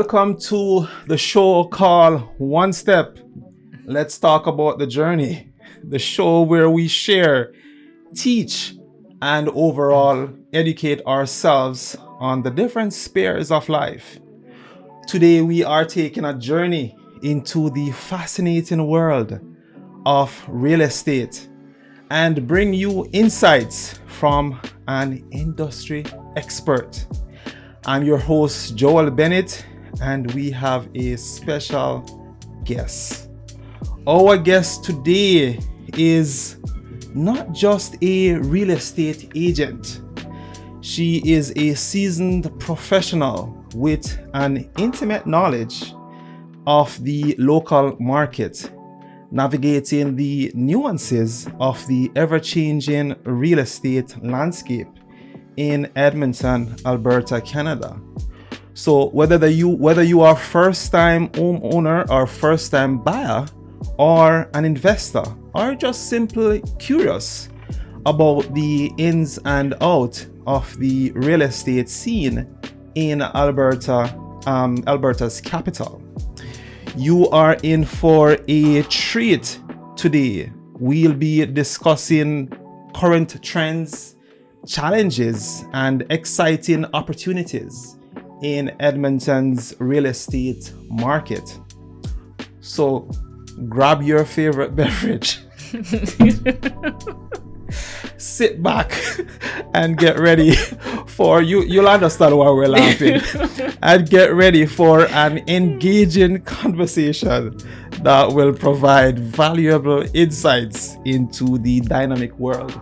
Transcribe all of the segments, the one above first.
Welcome to the show called One Step. Let's talk about the journey. The show where we share, teach, and overall educate ourselves on the different spheres of life. Today we are taking a journey into the fascinating world of real estate and bring you insights from an industry expert. I'm your host, Joel Bennett, and we have a special guest. Our guest today is not just a real estate agent. She is a seasoned professional with an intimate knowledge of the local market, navigating the nuances of the ever-changing real estate landscape in Edmonton, Alberta, Canada. So whether you are first-time homeowner or first-time buyer or an investor or just simply curious about the ins and outs of the real estate scene in Alberta, Alberta's capital, you are in for a treat today. We'll be discussing current trends, challenges, and exciting opportunities in Edmonton's real estate market. So grab your favorite beverage, sit back, and get ready for you'll understand why we're laughing, and get ready for an engaging conversation that will provide valuable insights into the dynamic world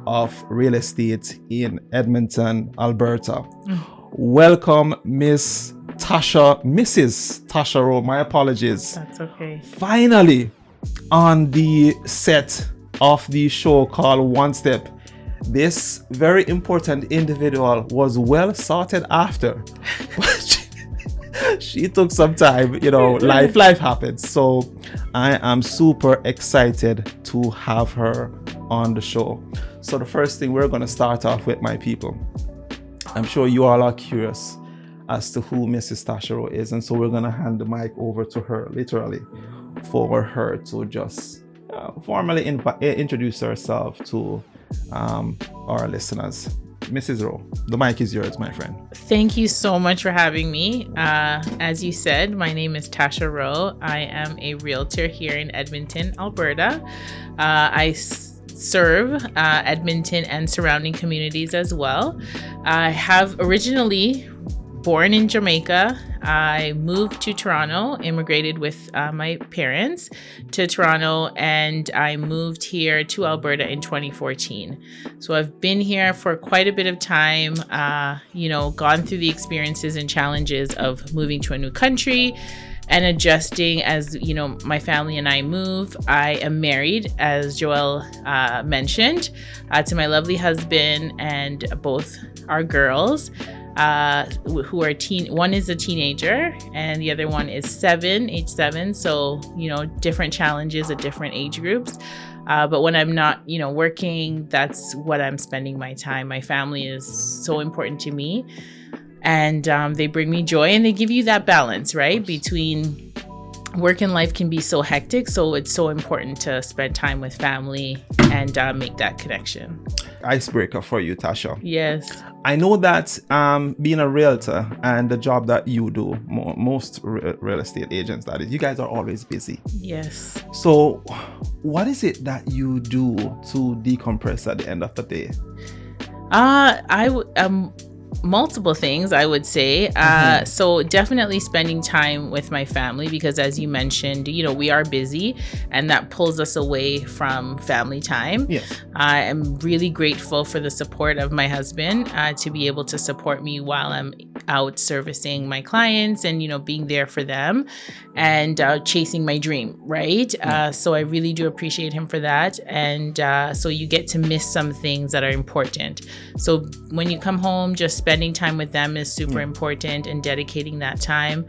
of real estate in Edmonton, Alberta. Welcome, Mrs. Tasha Rowe. My apologies. That's okay. Finally, on the set of the show called One Step, this very important individual was well sorted after. She took some time, life happens. So I am super excited to have her on the show. So the first thing we're going to start off with, my people, I'm sure you all are curious as to who Mrs. Tasha Rowe is. And so we're going to hand the mic over to her, literally, for her to just formally introduce herself to our listeners. Mrs. Rowe, the mic is yours, my friend. Thank you so much for having me. As you said, my name is Tasha Rowe. I am a realtor here in Edmonton, Alberta. I serve Edmonton and surrounding communities as well. I have originally born in Jamaica. I moved to Toronto, immigrated with my parents to Toronto, and I moved here to Alberta in 2014. So I've been here for quite a bit of time, gone through the experiences and challenges of moving to a new country and adjusting as, my family and I move. I am married, as Joel mentioned, to my lovely husband and both our girls. Who are one is a teenager and the other one is age 7. So, different challenges at different age groups. But when I'm not, working, that's what I'm spending my time. My family is so important to me, and they bring me joy, and they give you that balance, right? Between work and life can be so hectic. So it's so important to spend time with family and make that connection. Icebreaker for you, Tasha. Yes. I know that being a realtor and the job that you do, most real estate agents, that is, you guys are always busy. Yes. So what is it that you do to decompress at the end of the day? Multiple things, I would say. So definitely spending time with my family, because as you mentioned, we are busy and that pulls us away from family time. Yes. I am really grateful for the support of my husband to be able to support me while I'm out servicing my clients and, being there for them and chasing my dream, right? So I really do appreciate him for that. And so you get to miss some things that are important. So when you come home, just spending time with them is super important, and dedicating that time.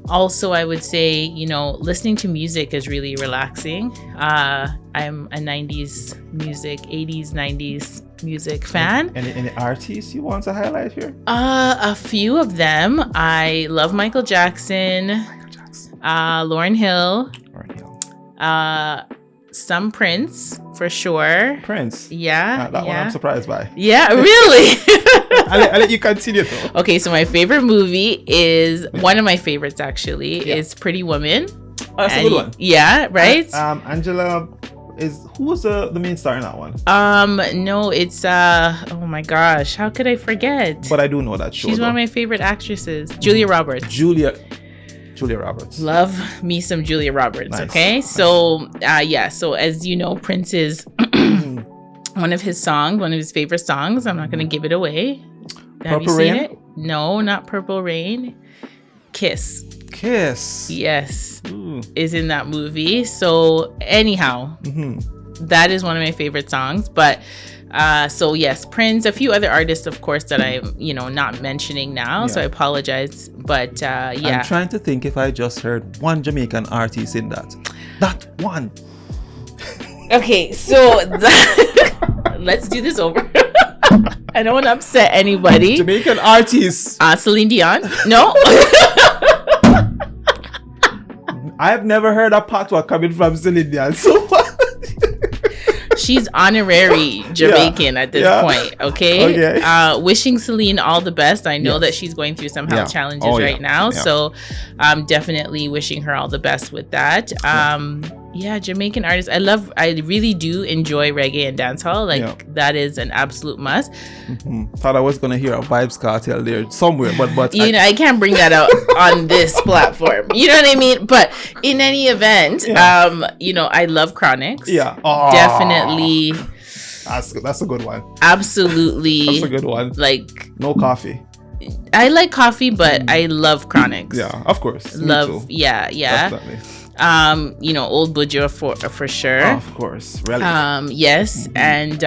Also, I would say, you know, listening to music is really relaxing. I'm a 90s music, 80s, 90s music fan. Any artists you want to highlight here? A few of them. I love Michael Jackson, Lauryn Hill, some Prince for sure. Prince? Yeah. That one I'm surprised by. Yeah, really? I'll let you continue though. Okay, so my favorite movie is, one of my favorites actually, is Pretty Woman. Oh, that's a good one. Yeah, right? Angela who's the main star in that one? No, it's oh my gosh, how could I forget? But I do know that show. She's one of my favorite actresses. Julia Roberts. Julia Roberts. Love me some Julia Roberts. Nice. Okay, so so as you know, Prince is one of his favorite songs. I'm not going to give it away. Have you seen it? No, not Purple Rain. Kiss. Yes. Ooh. Is in that movie. So anyhow, that is one of my favorite songs. But so yes, Prince, a few other artists, of course, that I'm, not mentioning now. Yeah. So I apologize. But yeah. I'm trying to think if I just heard one Jamaican artist in that. That one. Okay, so let's do this over. I don't want to upset anybody. Jamaican artists. Celine Dion? No. I've never heard a patois coming from Celine Dion. So she's honorary Jamaican at this point. Okay. Wishing Celine all the best. I know that she's going through some health challenges right now. Yeah. So I'm definitely wishing her all the best with that. Jamaican artists. I really do enjoy reggae and dancehall. That is an absolute must. Thought I was going to hear a Vibes Cartel there somewhere, but I can't bring that out on this platform. You know what I mean? But in any event, I love Chronics. Yeah. Definitely. That's a good one. Absolutely. That's a good one. No coffee. I like coffee, but I love Chronics. Yeah, of course. Love. Yeah. Definitely. Old Bujo for sure. Of course. Really. Yes. And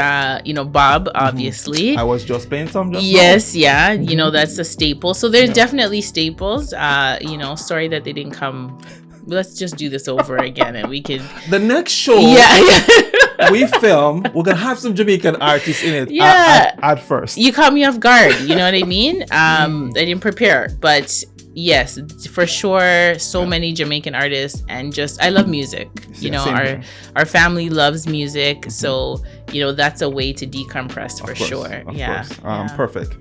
Bob, obviously. I was just playing some just now. That's a staple. So there's definitely staples. Sorry that they didn't come. Let's just do this over again and we can. The next show we film, we're gonna have some Jamaican artists in it. At first. You caught me off guard, you know what I mean? I didn't prepare, but yes, for sure, so many Jamaican artists, and I love music. Our family loves music, so that's a way to decompress for sure. Of course. Perfect.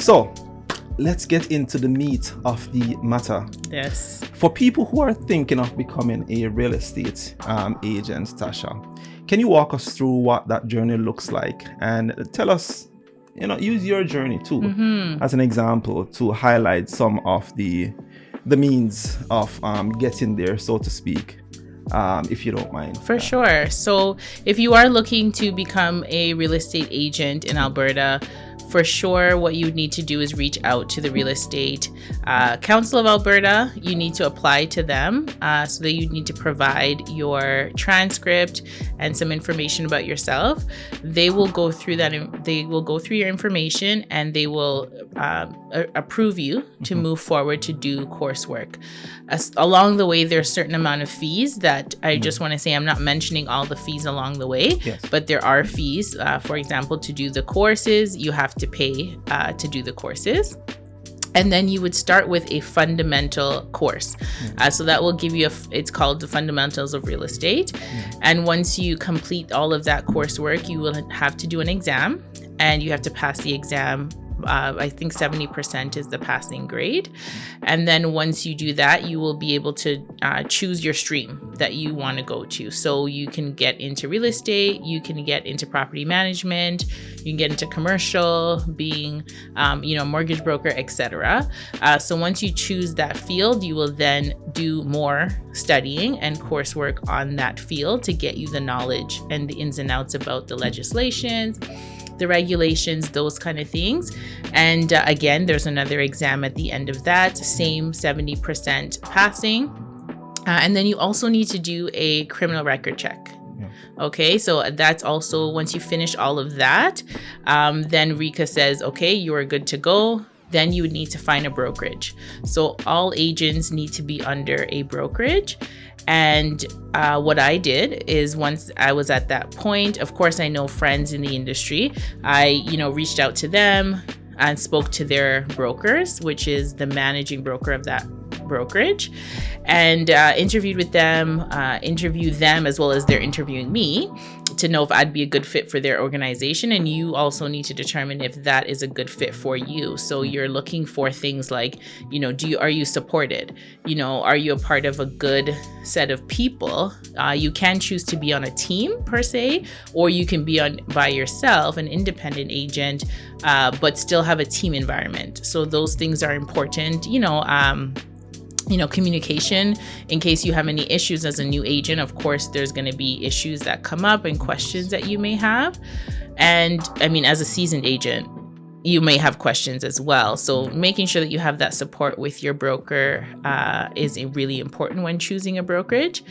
So let's get into the meat of the matter. Yes. For people who are thinking of becoming a real estate agent, Tasha, can you walk us through what that journey looks like and tell us? Use your journey too as an example to highlight some of the means of getting there, so to speak, if you don't mind. For sure. So if you are looking to become a real estate agent in Alberta, for sure, what you need to do is reach out to the Real Estate Council of Alberta. You need to apply to them, so that you need to provide your transcript and some information about yourself. They will go through that. They will go through your information and they will approve you to move forward to do coursework. Along the way, there's a certain amount of fees that I just want to say. I'm not mentioning all the fees along the way, but there are fees. For example, to do the courses, you have to pay to do the courses. And then you would start with a fundamental course. So that will give you it's called the Fundamentals of Real Estate. And once you complete all of that coursework, you will have to do an exam and you have to pass the exam. I think 70% is the passing grade. And then once you do that, you will be able to choose your stream that you want to go to. So you can get into real estate, you can get into property management, you can get into commercial, being, mortgage broker, etc. So once you choose that field, you will then do more studying and coursework on that field to get you the knowledge and the ins and outs about the legislations, the regulations, those kind of things. And again, there's another exam at the end of that, same 70% passing. And then you also need to do a criminal record check. Okay, so that's also, once you finish all of that, then RICA says, okay, you are good to go. then you would need to find a brokerage. So all agents need to be under a brokerage. And what I did is, once I was at that point, of course, I know friends in the industry. I, reached out to them and spoke to their brokers, which is the managing broker of that brokerage, and interviewed them as well as they're interviewing me to know if I'd be a good fit for their organization. And you also need to determine if that is a good fit for you. So you're looking for things like, are you supported? Are you a part of a good set of people? You can choose to be on a team per se, or you can be by yourself, an independent agent, but still have a team environment. So those things are important. Communication, in case you have any issues as a new agent. Of course, there's going to be issues that come up and questions that you may have. And as a seasoned agent, you may have questions as well. So making sure that you have that support with your broker is really important when choosing a brokerage.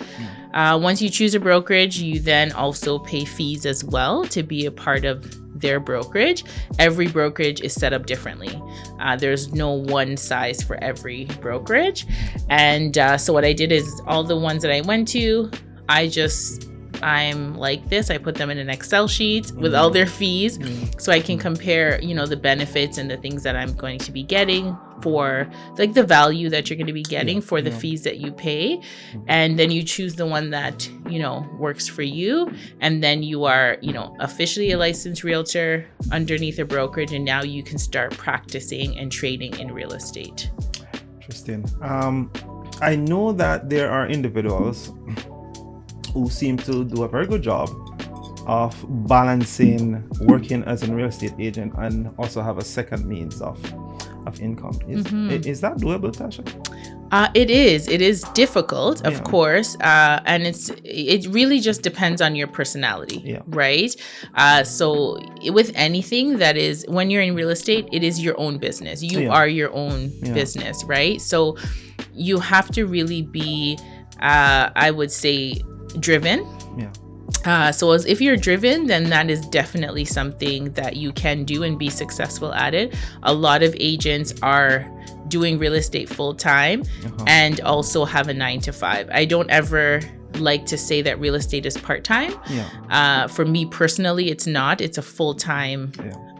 Once you choose a brokerage, you then also pay fees as well to be a part of their brokerage. Every brokerage is set up differently. There's no one size for every brokerage. And so what I did is, all the ones that I went to, I'm like this. I put them in an Excel sheet with all their fees, so I can compare, the benefits and the things that I'm going to be getting for, like, the value that you're going to be getting for the fees that you pay. And then you choose the one that, works for you. And then you are, officially a licensed realtor underneath a brokerage. And now you can start practicing and trading in real estate. Interesting. I know that there are individuals who seem to do a very good job of balancing working as a real estate agent and also have a second means of income. Is that doable, Tasha? It is difficult, of course, and it really just depends on your personality, right? So with anything that is, when you're in real estate, it is your own business. You are your own business, right? So you have to really be, I would say, driven. So if you're driven, then that is definitely something that you can do and be successful at it. A lot of agents are doing real estate full time and also have a 9-to-5. I don't ever like to say that real estate is part-time. For me personally, it's not. It's a full-time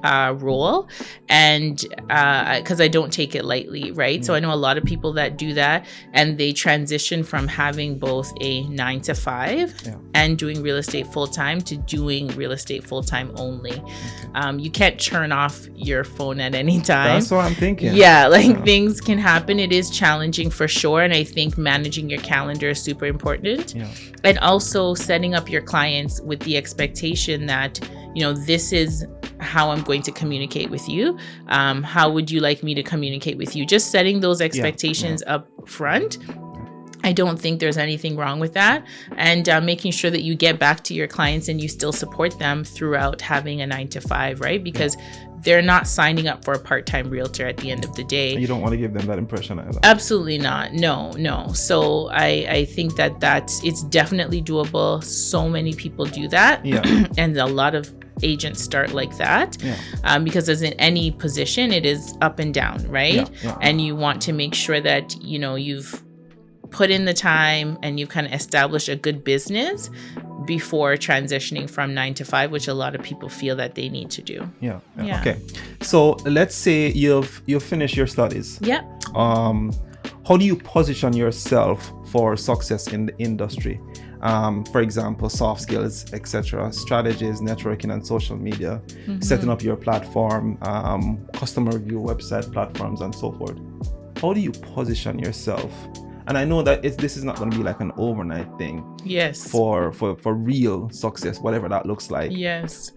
role, and because I don't take it lightly, right? So I know a lot of people that do that, and they transition from having both a 9-to-5 and doing real estate full-time to doing real estate full-time only. You can't turn off your phone at any time. That's what I'm thinking. Things can happen. It is challenging for sure, and I think managing your calendar is super important. And also setting up your clients with the expectation that, this is how I'm going to communicate with you. How would you like me to communicate with you? Just setting those expectations up front. I don't think there's anything wrong with that. And making sure that you get back to your clients and you still support them throughout having a 9-to-5, right? Because they're not signing up for a part-time realtor at the end of the day. You don't want to give them that impression either. Absolutely not. No. So I think that it's definitely doable. So many people do that. And a lot of agents start like that, because as in any position, it is up and down, right? And you want to make sure that, you've put in the time and you've kind of established a good business before transitioning from 9-to-5, which a lot of people feel that they need to do. Okay. So let's say you've finished your studies. How do you position yourself for success in the industry? For example, soft skills, etc., strategies, networking, and social media, setting up your platform, customer review, website platforms, and so forth. How do you position yourself? And I know that this is not going to be like an overnight thing. For real success, whatever that looks like.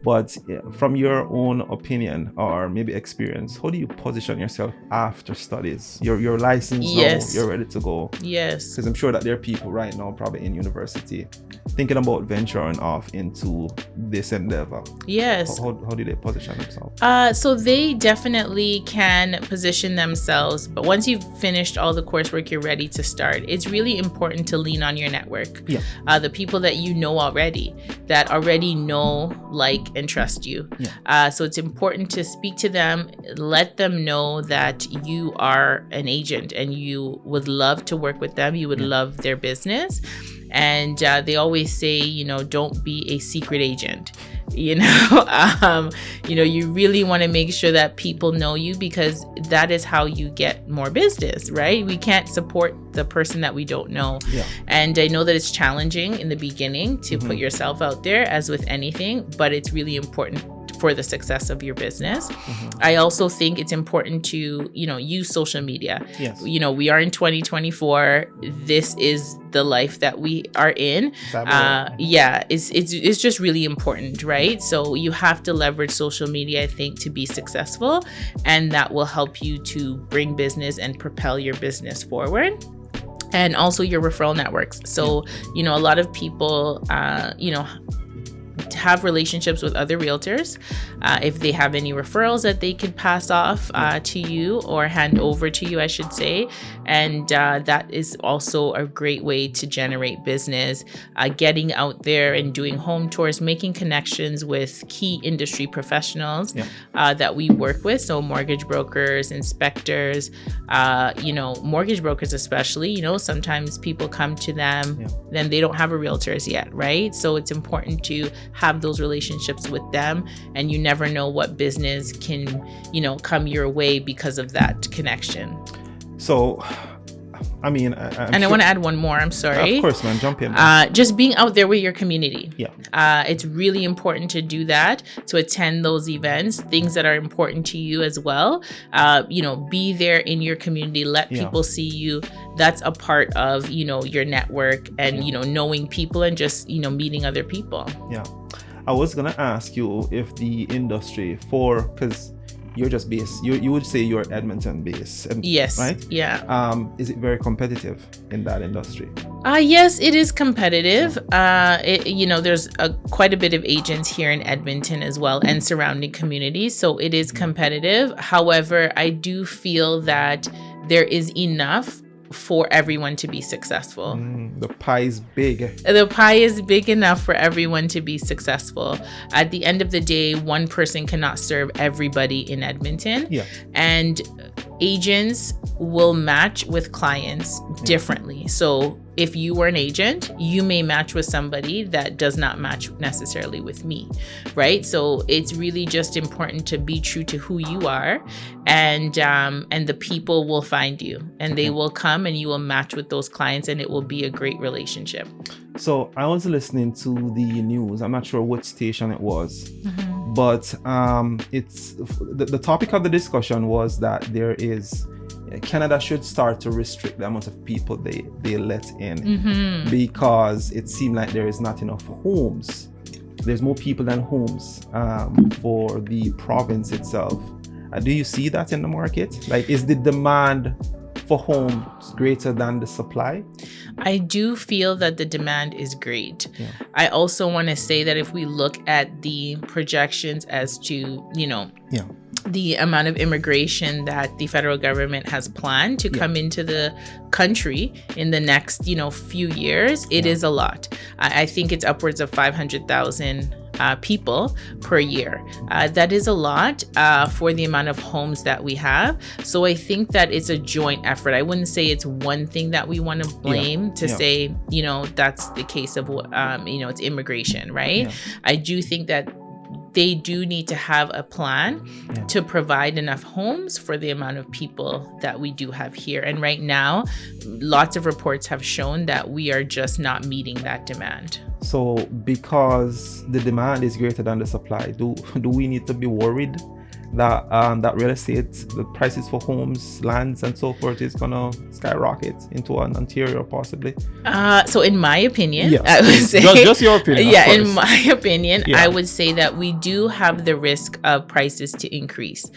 But from your own opinion or maybe experience, how do you position yourself after studies? You're licensed now, you're ready to go. Because I'm sure that there are people right now probably in university thinking about venturing off into this endeavor. How do they position themselves? So they definitely can position themselves, but once you've finished all the coursework, you're ready to start, it's really important to lean on your network. Yeah. The people that you know already, that already know, like, and trust you. Yeah. So it's important to speak to them, let them know that you are an agent and you would love to work with them. You would love their business. And they always say, don't be a secret agent. You really want to make sure that people know you, because that is how you get more business, right? We can't support the person that we don't know. Yeah. And I know that it's challenging in the beginning to put yourself out there, as with anything, but it's really important for the success of your business. I also think it's important to, use social media. Yes. We are in 2024. This is the life that we are in. It's just really important, right? So you have to leverage social media, I think, to be successful, and that will help you to bring business and propel your business forward. And also your referral networks. So, a lot of people, have relationships with other realtors. If they have any referrals that they could pass off to you, or hand over to you, I should say. And that is also a great way to generate business. Getting out there and doing home tours, making connections with key industry professionals that we work with. So mortgage brokers, inspectors, mortgage brokers especially, sometimes people come to them, then they don't have a realtor as yet, right? So it's important to have those relationships with them, and you never know what business can, come your way because of that connection. So, I mean, I want to add one more. I'm sorry. Of course, man. Jump in. Just being out there with your community. Yeah. It's really important to do that, to attend those events, things that are important to you as well. Be there in your community. Let people see you. That's a part of, your network and, knowing people and just, meeting other people. Yeah. I was going to ask you if the industry because you're just based, you would say you're Edmonton based. Yes. Right? Yeah. Is it very competitive in that industry? Yes, it is competitive. There's quite a bit of agents here in Edmonton as well, and surrounding communities. So it is competitive. However, I do feel that there is enough for everyone to be successful. The pie is big. The pie is big enough for everyone to be successful. At the end of the day, one person cannot serve everybody in Edmonton. Yeah. And agents will match with clients differently. So if you were an agent, you may match with somebody that does not match necessarily with me, right? So it's really just important to be true to who you are, and the people will find you, and they will come, and you will match with those clients, and it will be a great relationship. So I was listening to the news. I'm not sure which station it was, but it's the topic of the discussion was that Canada should start to restrict the amount of people they let in, because it seemed like there is not enough homes. There's more people than homes for the province itself. Do you see that in the market? Like, is the demand for homes greater than the supply? I do feel that the demand is great. Yeah. I also want to say that if we look at the projections as to, the amount of immigration that the federal government has planned to come into the country in the next, few years, it is a lot. I think it's upwards of 500,000 people per year. That is a lot for the amount of homes that we have. So I think that it's a joint effort. I wouldn't say it's one thing that we want to blame to say, that's the case of, it's immigration, right? Yeah. I do think that they do need to have a plan to provide enough homes for the amount of people that we do have here. And right now, lots of reports have shown that we are just not meeting that demand. So because the demand is greater than the supply, do we need to be worried that that real estate, the prices for homes, lands, and so forth is gonna skyrocket into an Ontario possibly? So in my opinion, I would say just your opinion. Yeah, in my opinion, I would say that we do have the risk of prices to increase.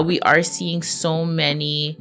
We are seeing so many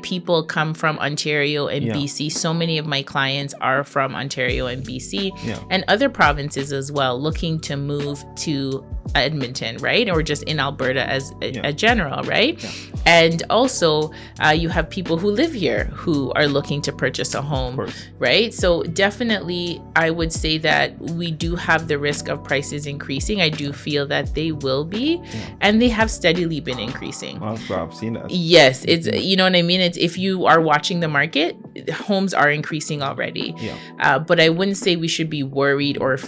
people come from Ontario and BC. So many of my clients are from Ontario and BC and other provinces as well, looking to move to Edmonton, right? Or just in Alberta as a general, right? Yeah. And also, you have people who live here who are looking to purchase a home, right? So definitely, I would say that we do have the risk of prices increasing. I do feel that they will be, and they have steadily been increasing. Well, I've seen that. Yes, it's, you know what I mean? It's, if you are watching the market, homes are increasing already. Yeah. But I wouldn't say we should be worried or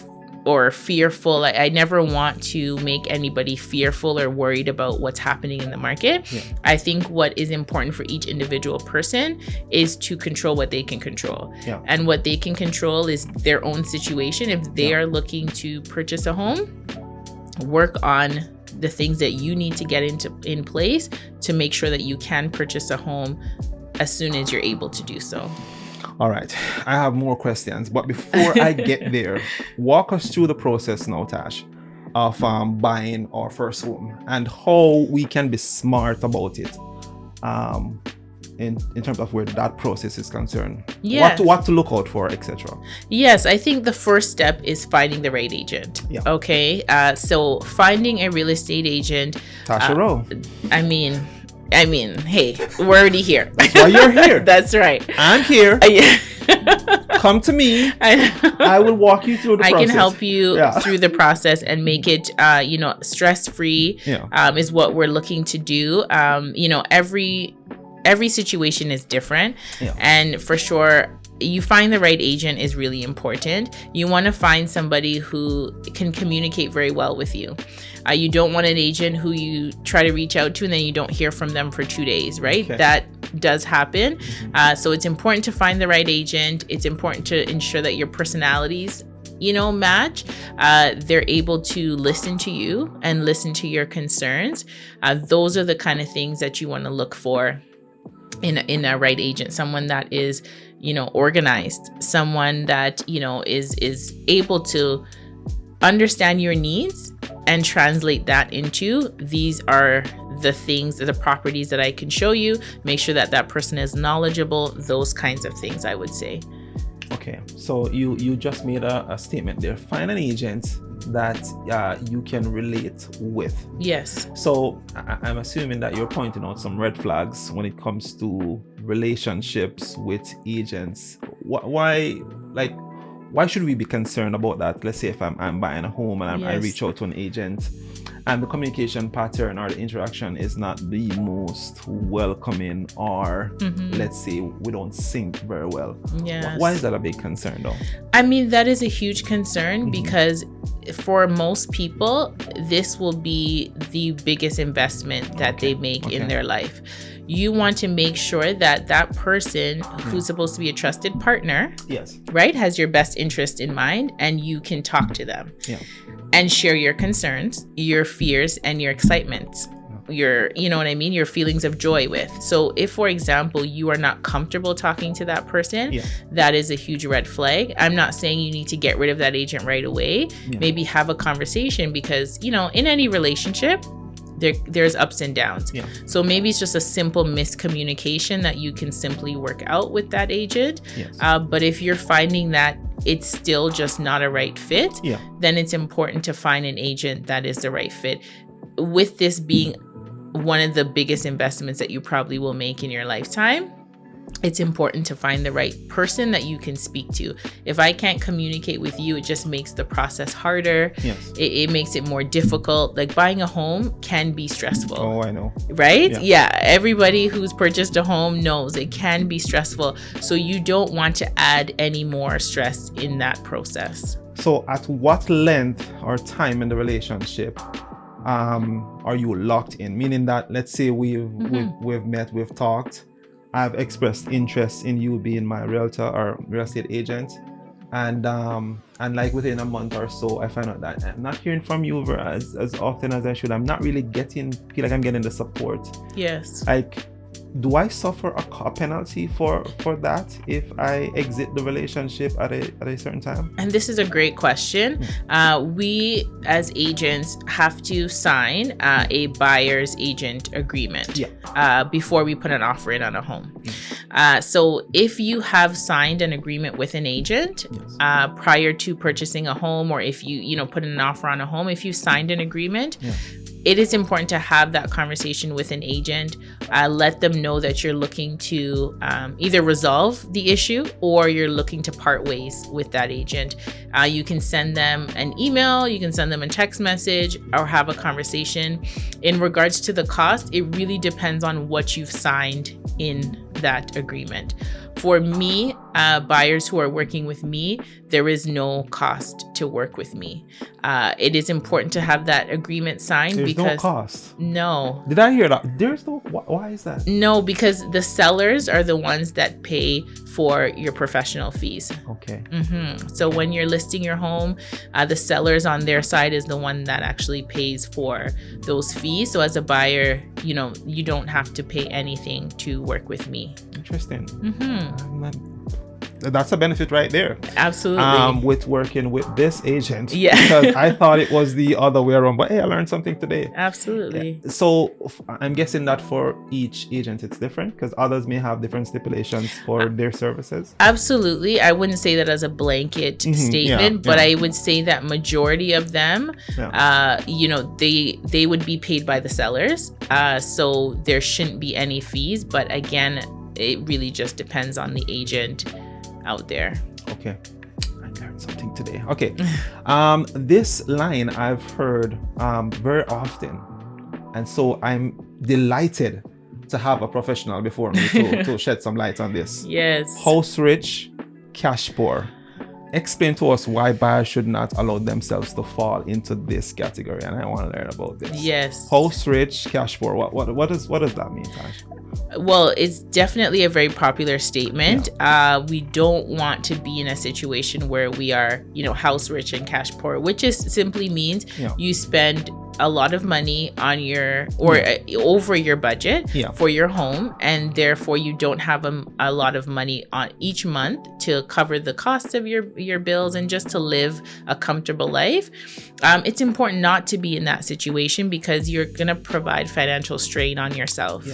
fearful. I never want to make anybody fearful or worried about what's happening in the market. Yeah. I think what is important for each individual person is to control what they can control. Yeah. And what they can control is their own situation. If they are looking to purchase a home, work on the things that you need to get in place to make sure that you can purchase a home as soon as you're able to do so. All right, I have more questions, but before I get there, walk us through the process now, Tash, of buying our first home and how we can be smart about it, in terms of where that process is concerned. Yes. What to look out for, etc. Yes, I think the first step is finding the right agent. Yeah. Okay, so finding a real estate agent. Tasha Rowe. I mean, hey, we're already here. That's why you're here. That's right. I'm here. Yeah. Come to me. I will walk you through the process. I can help you through the process and make it, stress-free. Yeah. Is what we're looking to do. Every situation is different, and for sure, you find the right agent is really important. You want to find somebody who can communicate very well with you. You don't want an agent who you try to reach out to and then you don't hear from them for 2 days, right? Okay. That does happen. So it's important to find the right agent. It's important to ensure that your personalities, match. They're able to listen to you and listen to your concerns. Those are the kind of things that you want to look for in a right agent. Someone that is, organized, someone that, is able to understand your needs and translate that into, these are the things, the properties that I can show you. Make sure that person is knowledgeable, those kinds of things, I would say. Okay, so you just made a statement there. Find an agent that you can relate with. Yes. So I'm assuming that you're pointing out some red flags when it comes to relationships with agents. Why should we be concerned about that? Let's say if I'm buying a home and I reach out to an agent and the communication pattern or the interaction is not the most welcoming, or let's say we don't sync very well. Yes. Why is that a big concern though? I mean, that is a huge concern because for most people, this will be the biggest investment that they make in their life. You want to make sure that person who's supposed to be a trusted partner, right, has your best interest in mind, and you can talk to them and share your concerns, your fears, and your excitements. Your feelings of joy with. So if, for example, you are not comfortable talking to that person, that is a huge red flag. I'm not saying you need to get rid of that agent right away. Maybe have a conversation because, in any relationship, there's ups and downs. So maybe it's just a simple miscommunication that you can simply work out with that agent. But if you're finding that it's still just not a right fit, then it's important to find an agent that is the right fit. With this being one of the biggest investments that you probably will make in your lifetime, it's important to find the right person that you can speak to. If I can't communicate with you, it just makes the process harder. It makes it more difficult. Like buying a home can be stressful. Oh, I know. Right? Yeah. Everybody who's purchased a home knows it can be stressful. So you don't want to add any more stress in that process. So at what length or time in the relationship are you locked in? Meaning that, let's say we've met, we've talked, I've expressed interest in you being my realtor or real estate agent, and like within a month or so, I find out that I'm not hearing from you as often as I should. I'm not really feel like I'm getting the support. Yes. Like, do I suffer a penalty for that if I exit the relationship at a certain time? And this is a great question. We as agents have to sign a buyer's agent agreement before we put an offer in on a home. So if you have signed an agreement with an agent prior to purchasing a home, or if you put in an offer on a home, if you signed an agreement, it is important to have that conversation with an agent. Let them know that you're looking to either resolve the issue or you're looking to part ways with that agent. You can send them an email, you can send them a text message, or have a conversation. In regards to the cost, it really depends on what you've signed in that agreement. For me, buyers who are working with me, there is no cost to work with me. It is important to have that agreement signed. There's because no cost. No. Did I hear that? There's no. Why is that? No, because the sellers are the ones that pay for your professional fees. Okay. So when you're listing your home, the sellers on their side is the one that actually pays for those fees. So as a buyer, you don't have to pay anything to work with me. Interesting. That's a benefit right there. Absolutely. With working with this agent. Yeah. Because I thought it was the other way around, but hey, I learned something today. Absolutely. Yeah. So I'm guessing that for each agent it's different, because others may have different stipulations for their services. Absolutely. I wouldn't say that as a blanket statement, but I would say that majority of them, they would be paid by the sellers. So there shouldn't be any fees. But again, it really just depends on the agent out there. Okay. I learned something today. Okay. This line I've heard very often. And so I'm delighted to have a professional before me to shed some light on this. Yes. House rich, cash poor. Explain to us why buyers should not allow themselves to fall into this category. And I want to learn about this. Yes. House rich, cash poor. What does that mean, Tash? Well, it's definitely a very popular statement. We don't want to be in a situation where we are, house rich and cash poor, which simply means you spend a lot of money on over your budget for your home, and therefore you don't have a lot of money on each month to cover the costs of your bills and just to live a comfortable life. It's important not to be in that situation, because you're going to provide financial strain on yourself,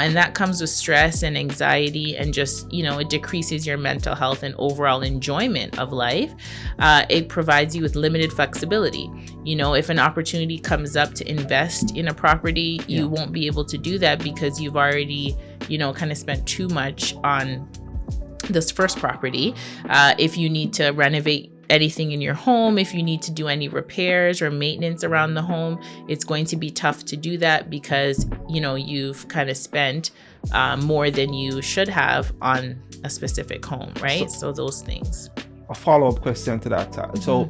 and that comes with stress and anxiety, and just, it decreases your mental health and overall enjoyment of life. It provides you with limited flexibility. If an opportunity comes up to invest in a property, you won't be able to do that because you've already, kind of spent too much on this first property. If you need to renovate anything in your home, if you need to do any repairs or maintenance around the home, it's going to be tough to do that because, you've kind of spent more than you should have on a specific home, right? So those things. A follow-up question to that. So,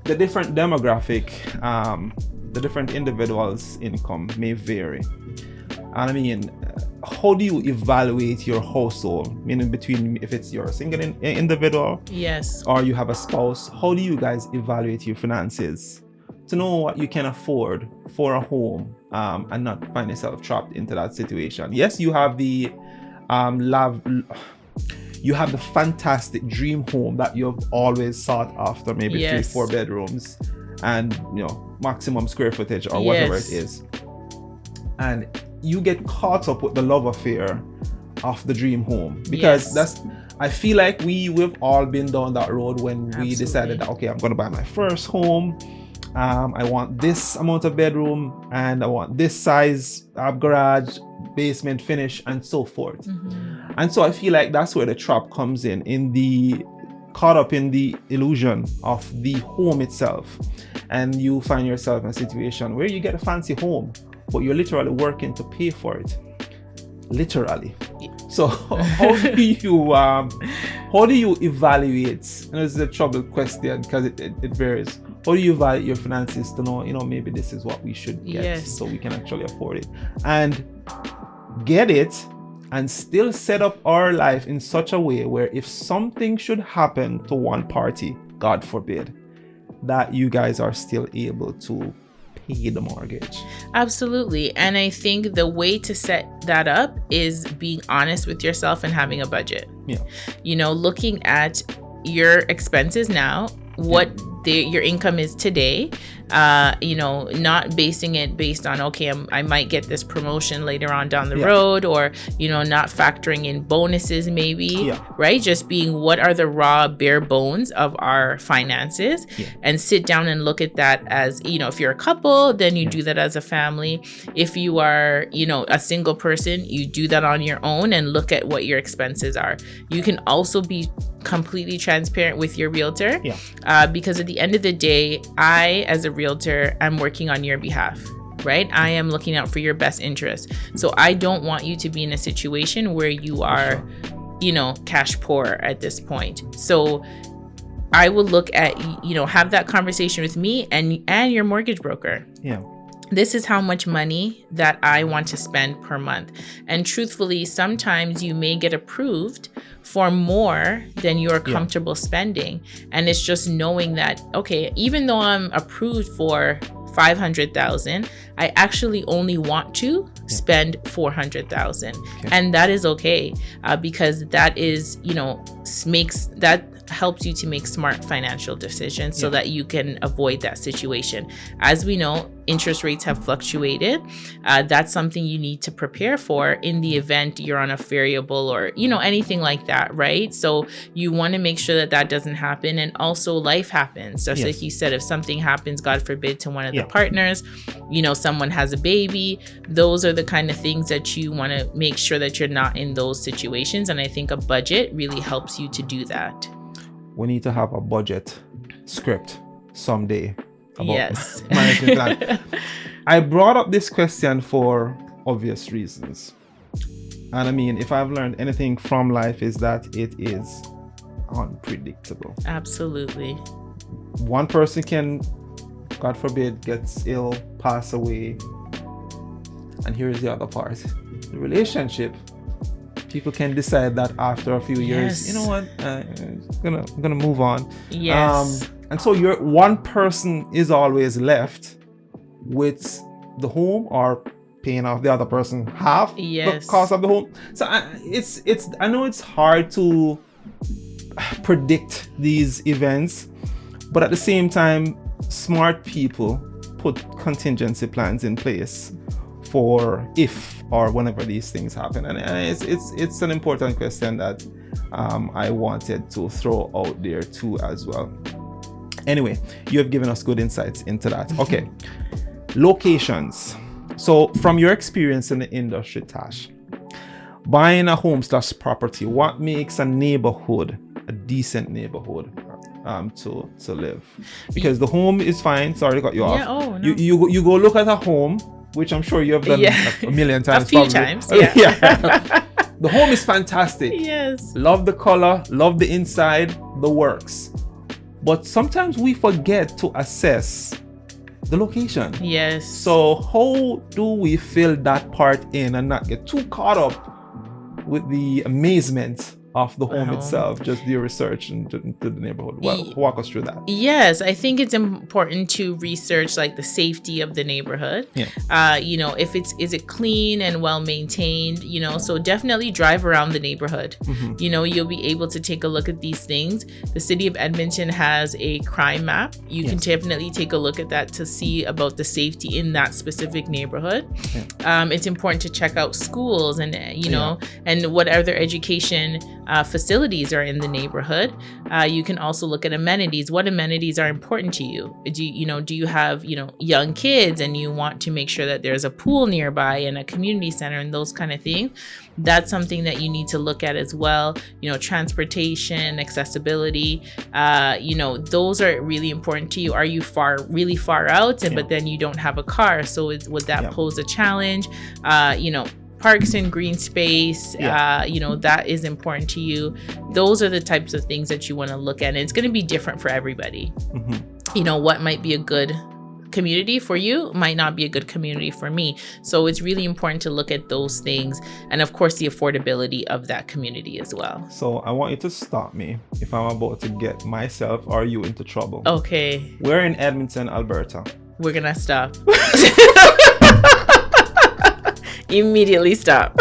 the different demographic, the different individuals' income may vary. And how do you evaluate your household? Meaning between, if it's you're a single individual, yes, or you have a spouse, how do you guys evaluate your finances to know what you can afford for a home, and not find yourself trapped into that situation? Yes, you have the you have the fantastic dream home that you've always sought after, maybe 3-4 bedrooms and maximum square footage or whatever it is, and you get caught up with the love affair of the dream home, because I feel like we've all been down that road when we decided that, okay, I'm going to buy my first home. I want this amount of bedroom, and I want this size garage, basement finish, and so forth. And so I feel like that's where the trap comes in caught up in the illusion of the home itself. And you find yourself in a situation where you get a fancy home, but you're literally working to pay for it. Literally. So how do you evaluate? And this is a troubled question because it varies. How do you evaluate your finances to know, maybe this is what we should get so we can actually afford it and get it, and still set up our life in such a way where if something should happen to one party, God forbid, that you guys are still able to pay the mortgage? Absolutely. And I think the way to set that up is being honest with yourself and having a budget. Looking at your expenses now, what your income is today, not basing it based on, okay, I might get this promotion later on down the road, or, not factoring in bonuses maybe, right? Just being, what are the raw bare bones of our finances, and sit down and look at that as, if you're a couple, then you do that as a family. If you are, a single person, you do that on your own and look at what your expenses are. You can also be completely transparent with your realtor, because at the end of the day, I, as a realtor, I'm working on your behalf, right? I am looking out for your best interest. So I don't want you to be in a situation where you are, cash poor at this point. So I will look at, have that conversation with me and your mortgage broker. This is how much money that I want to spend per month. And truthfully, sometimes you may get approved for more than you're comfortable spending. And it's just knowing that, okay, even though I'm approved for $500,000, I actually only want to spend $400,000. And that is okay, because that is, helps you to make smart financial decisions so that you can avoid that situation. As we know, interest rates have fluctuated. That's something you need to prepare for in the event you're on a variable or, anything like that, right? So you want to make sure that doesn't happen. And also life happens. Just like you said, if something happens, God forbid, to one of the partners, someone has a baby, those are the kind of things that you want to make sure that you're not in those situations. And I think a budget really helps you to do that. We need to have a budget script someday about management plan. I brought up this question for obvious reasons. And I mean, if I've learned anything from life, is that it is unpredictable. Absolutely. One person can, God forbid, gets ill, pass away. And here's the other part. The relationship. People can decide that after a few years, you know what, I'm gonna move on. And so one person is always left with the home, or paying off the other person half the cost of the home. So I know it's hard to predict these events, but at the same time, smart people put contingency plans in place for if or whenever these things happen. And it's an important question that I wanted to throw out there too as well. Anyway, you have given us good insights into that. Okay, locations. So from your experience in the industry, Tash, buying a home/property, what makes a neighborhood a decent neighborhood to live? Because the home is fine. Sorry to cut you off. You go look at a home, which I'm sure you have done a million times. A few times, The home is fantastic. Yes. Love the color, love the inside, the works. But sometimes we forget to assess the location. Yes. So how do we fill that part in and not get too caught up with the amazement of the home itself, just your research into the neighborhood? Walk us through that. Yes, I think it's important to research like the safety of the neighborhood. If is it clean and well maintained, so definitely drive around the neighborhood. You'll be able to take a look at these things. The city of Edmonton has a crime map. You can definitely take a look at that to see about the safety in that specific neighborhood. It's important to check out schools and and what other education facilities are in the neighborhood. You can also look at amenities. What amenities are important to you? Do you have young kids and you want to make sure that there's a pool nearby and a community center and those kind of things? That's something that you need to look at as well. Transportation, accessibility, those are really important to you. Are you really far out but then you don't have a car? So would that pose a challenge? Parks and green space, that is important to you. Those are the types of things that you want to look at. And it's going to be different for everybody. What might be a good community for you might not be a good community for me. So it's really important to look at those things. And of course, the affordability of that community as well. So I want you to stop me if I'm about to get myself or you into trouble. Okay. We're in Edmonton, Alberta. We're going to stop. Immediately stop.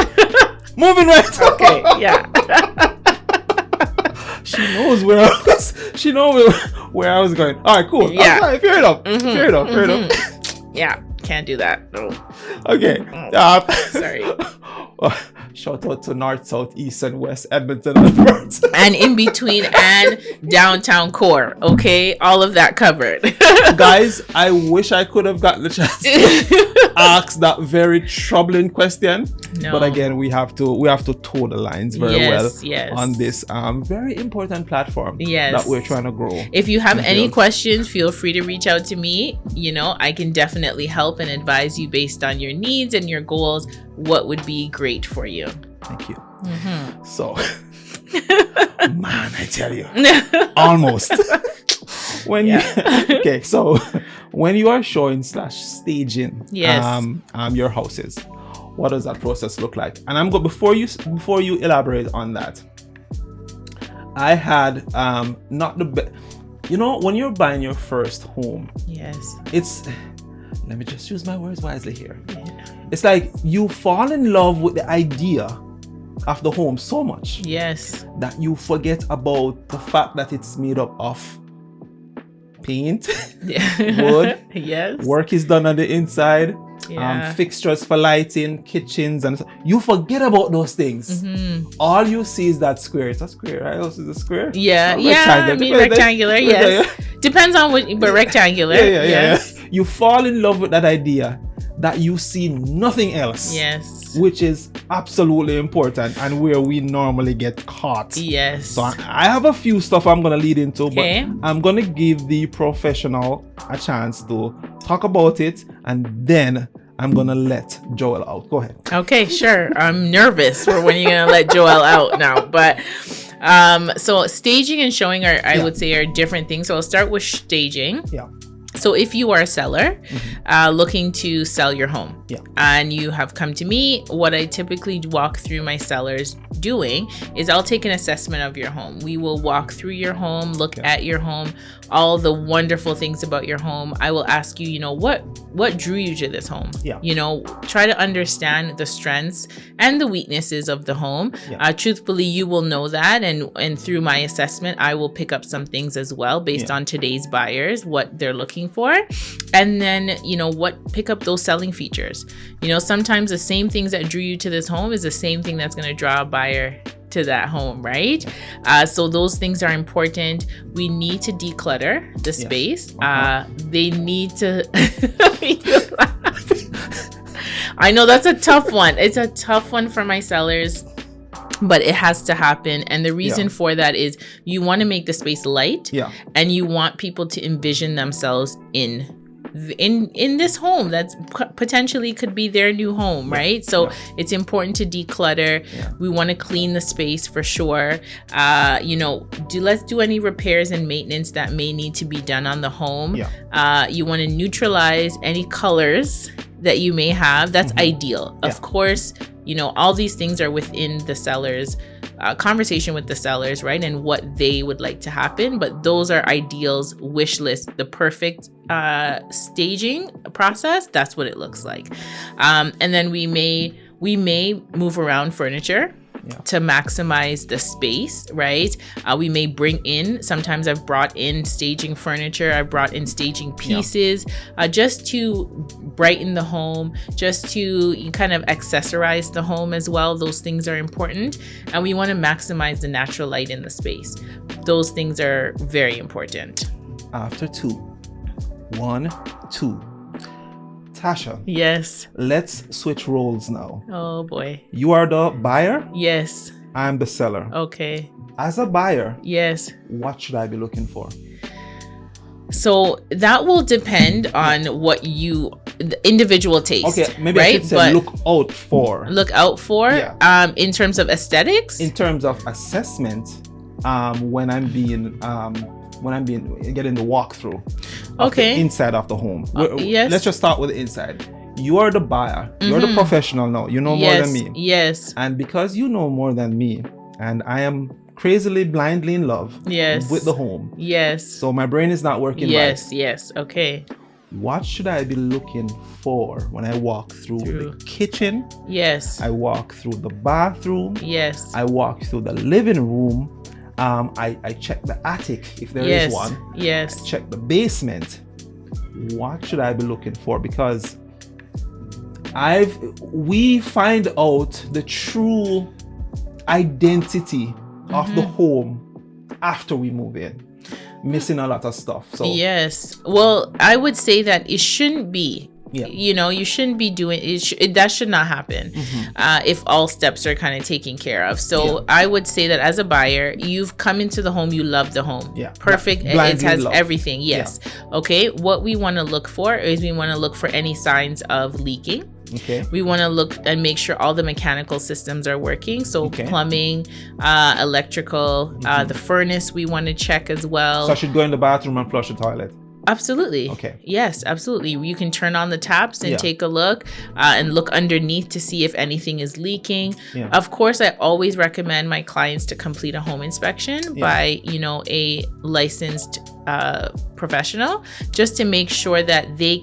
Moving right. Okay, yeah. She knows where where I was going. All right, cool. Yeah. All right, fair enough. Fair enough. Fair enough. Yeah, can't do that. No. Okay. Sorry. Shout out to North, South, East, and West Edmonton Alberta. And in between and downtown core. Okay, all of that covered. Guys, I wish I could have gotten the chance to ask that very troubling question. No. But again, we have to toe the lines very well yes. on this very important platform that we're trying to grow. If you have any questions, feel free to reach out to me. You know, I can definitely help and advise you based on your needs and your goals. What would be great for you? Thank you. So, man, I tell you, almost. Okay, so when you are showing / staging your houses, what does that process look like? And I'm before you elaborate on that, I had not the best. You know, when you're buying your first home, it's, let me just use my words wisely here. It's like you fall in love with the idea of the home so much that you forget about the fact that it's made up of paint, wood, work is done on the inside, fixtures for lighting, kitchens, and you forget about those things. All you see is that square. It's a square, right? Also, it's a square. Rectangular. Yes, depends on what, but rectangular. You fall in love with that idea that you see nothing else. Which is absolutely important and where we normally get caught. So I have a few stuff I'm going to lead into, but I'm going to give the professional a chance to talk about it, and then I'm going to let Joel out. Go ahead. Okay, sure. I'm nervous for when you're going to let Joel out now, but so staging and showing I would say are different things. So I'll start with staging. So if you are a seller looking to sell your home and you have come to me, what I typically walk through my sellers doing is I'll take an assessment of your home. We will walk through your home, look at your home, all the wonderful things about your home. I will ask you, you know, what drew you to this home? You know, try to understand the strengths and the weaknesses of the home. Truthfully, you will know that, and through my assessment, I will pick up some things as well based on today's buyers, what they're looking for, and then, you know, pick up those selling features. You know, sometimes the same things that drew you to this home is the same thing that's going to draw a buyer to that home, right? So those things are important. We need to declutter the space. They need to I know that's a tough one. It's a tough one for my sellers, but it has to happen. And the reason for that is you want to make the space light, and you want people to envision themselves in this home that's potentially could be their new home, right? So it's important to declutter. We want to clean the space for sure. You know, let's do any repairs and maintenance that may need to be done on the home. You want to neutralize any colors that you may have. That's ideal. Of course, you know, all these things are within the seller's conversation with the sellers, right? And what they would like to happen. But those are ideals, wish list, the perfect staging process. That's what it looks like. And then we may move around furniture to maximize the space, right? We may bring in, sometimes I've brought in staging furniture, I've brought in staging pieces, just to brighten the home, just to kind of accessorize the home as well. Those things are important. And we want to maximize the natural light in the space. Those things are very important. After 2. 1, 2. Tasha. Yes. Let's switch roles now. Oh boy. You are the buyer? Yes. I'm the seller. Okay. As a buyer, yes, what should I be looking for? So that will depend on what the individual taste. Okay, maybe right? I should say look out for. Look out for in terms of aesthetics? In terms of assessment, when I'm getting the walkthrough of the inside of the home. Yes. Let's just start with the inside. You are the buyer. You're the professional now. You know more than me. Yes. And because you know more than me, and I am crazily, blindly in love with the home. Yes. So my brain is not working right. Yes. Okay. What should I be looking for when I walk through the kitchen? Yes. I walk through the bathroom. Yes. I walk through the living room. I check the attic if there Yes. is one. Yes. Check the basement. What should I be looking for? Because we find out the true identity of the home after we move in. Missing a lot of stuff. So yes. Well, I would say that it shouldn't be. Yeah. You know, you shouldn't be doing it. That should not happen if all steps are kind of taken care of. So I would say that as a buyer, you've come into the home, you love the home. Yeah. Perfect. It Blindly has love. everything. Yes. Yeah. Okay. What we want to look for is we want to look for any signs of leaking. Okay. We want to look and make sure all the mechanical systems are working. So plumbing, electrical, the furnace we want to check as well. So I should go in the bathroom and flush the toilet. Absolutely. Okay. Yes, absolutely. You can turn on the taps and take a look and look underneath to see if anything is leaking. Yeah. Of course, I always recommend my clients to complete a home inspection by, a licensed professional, just to make sure that they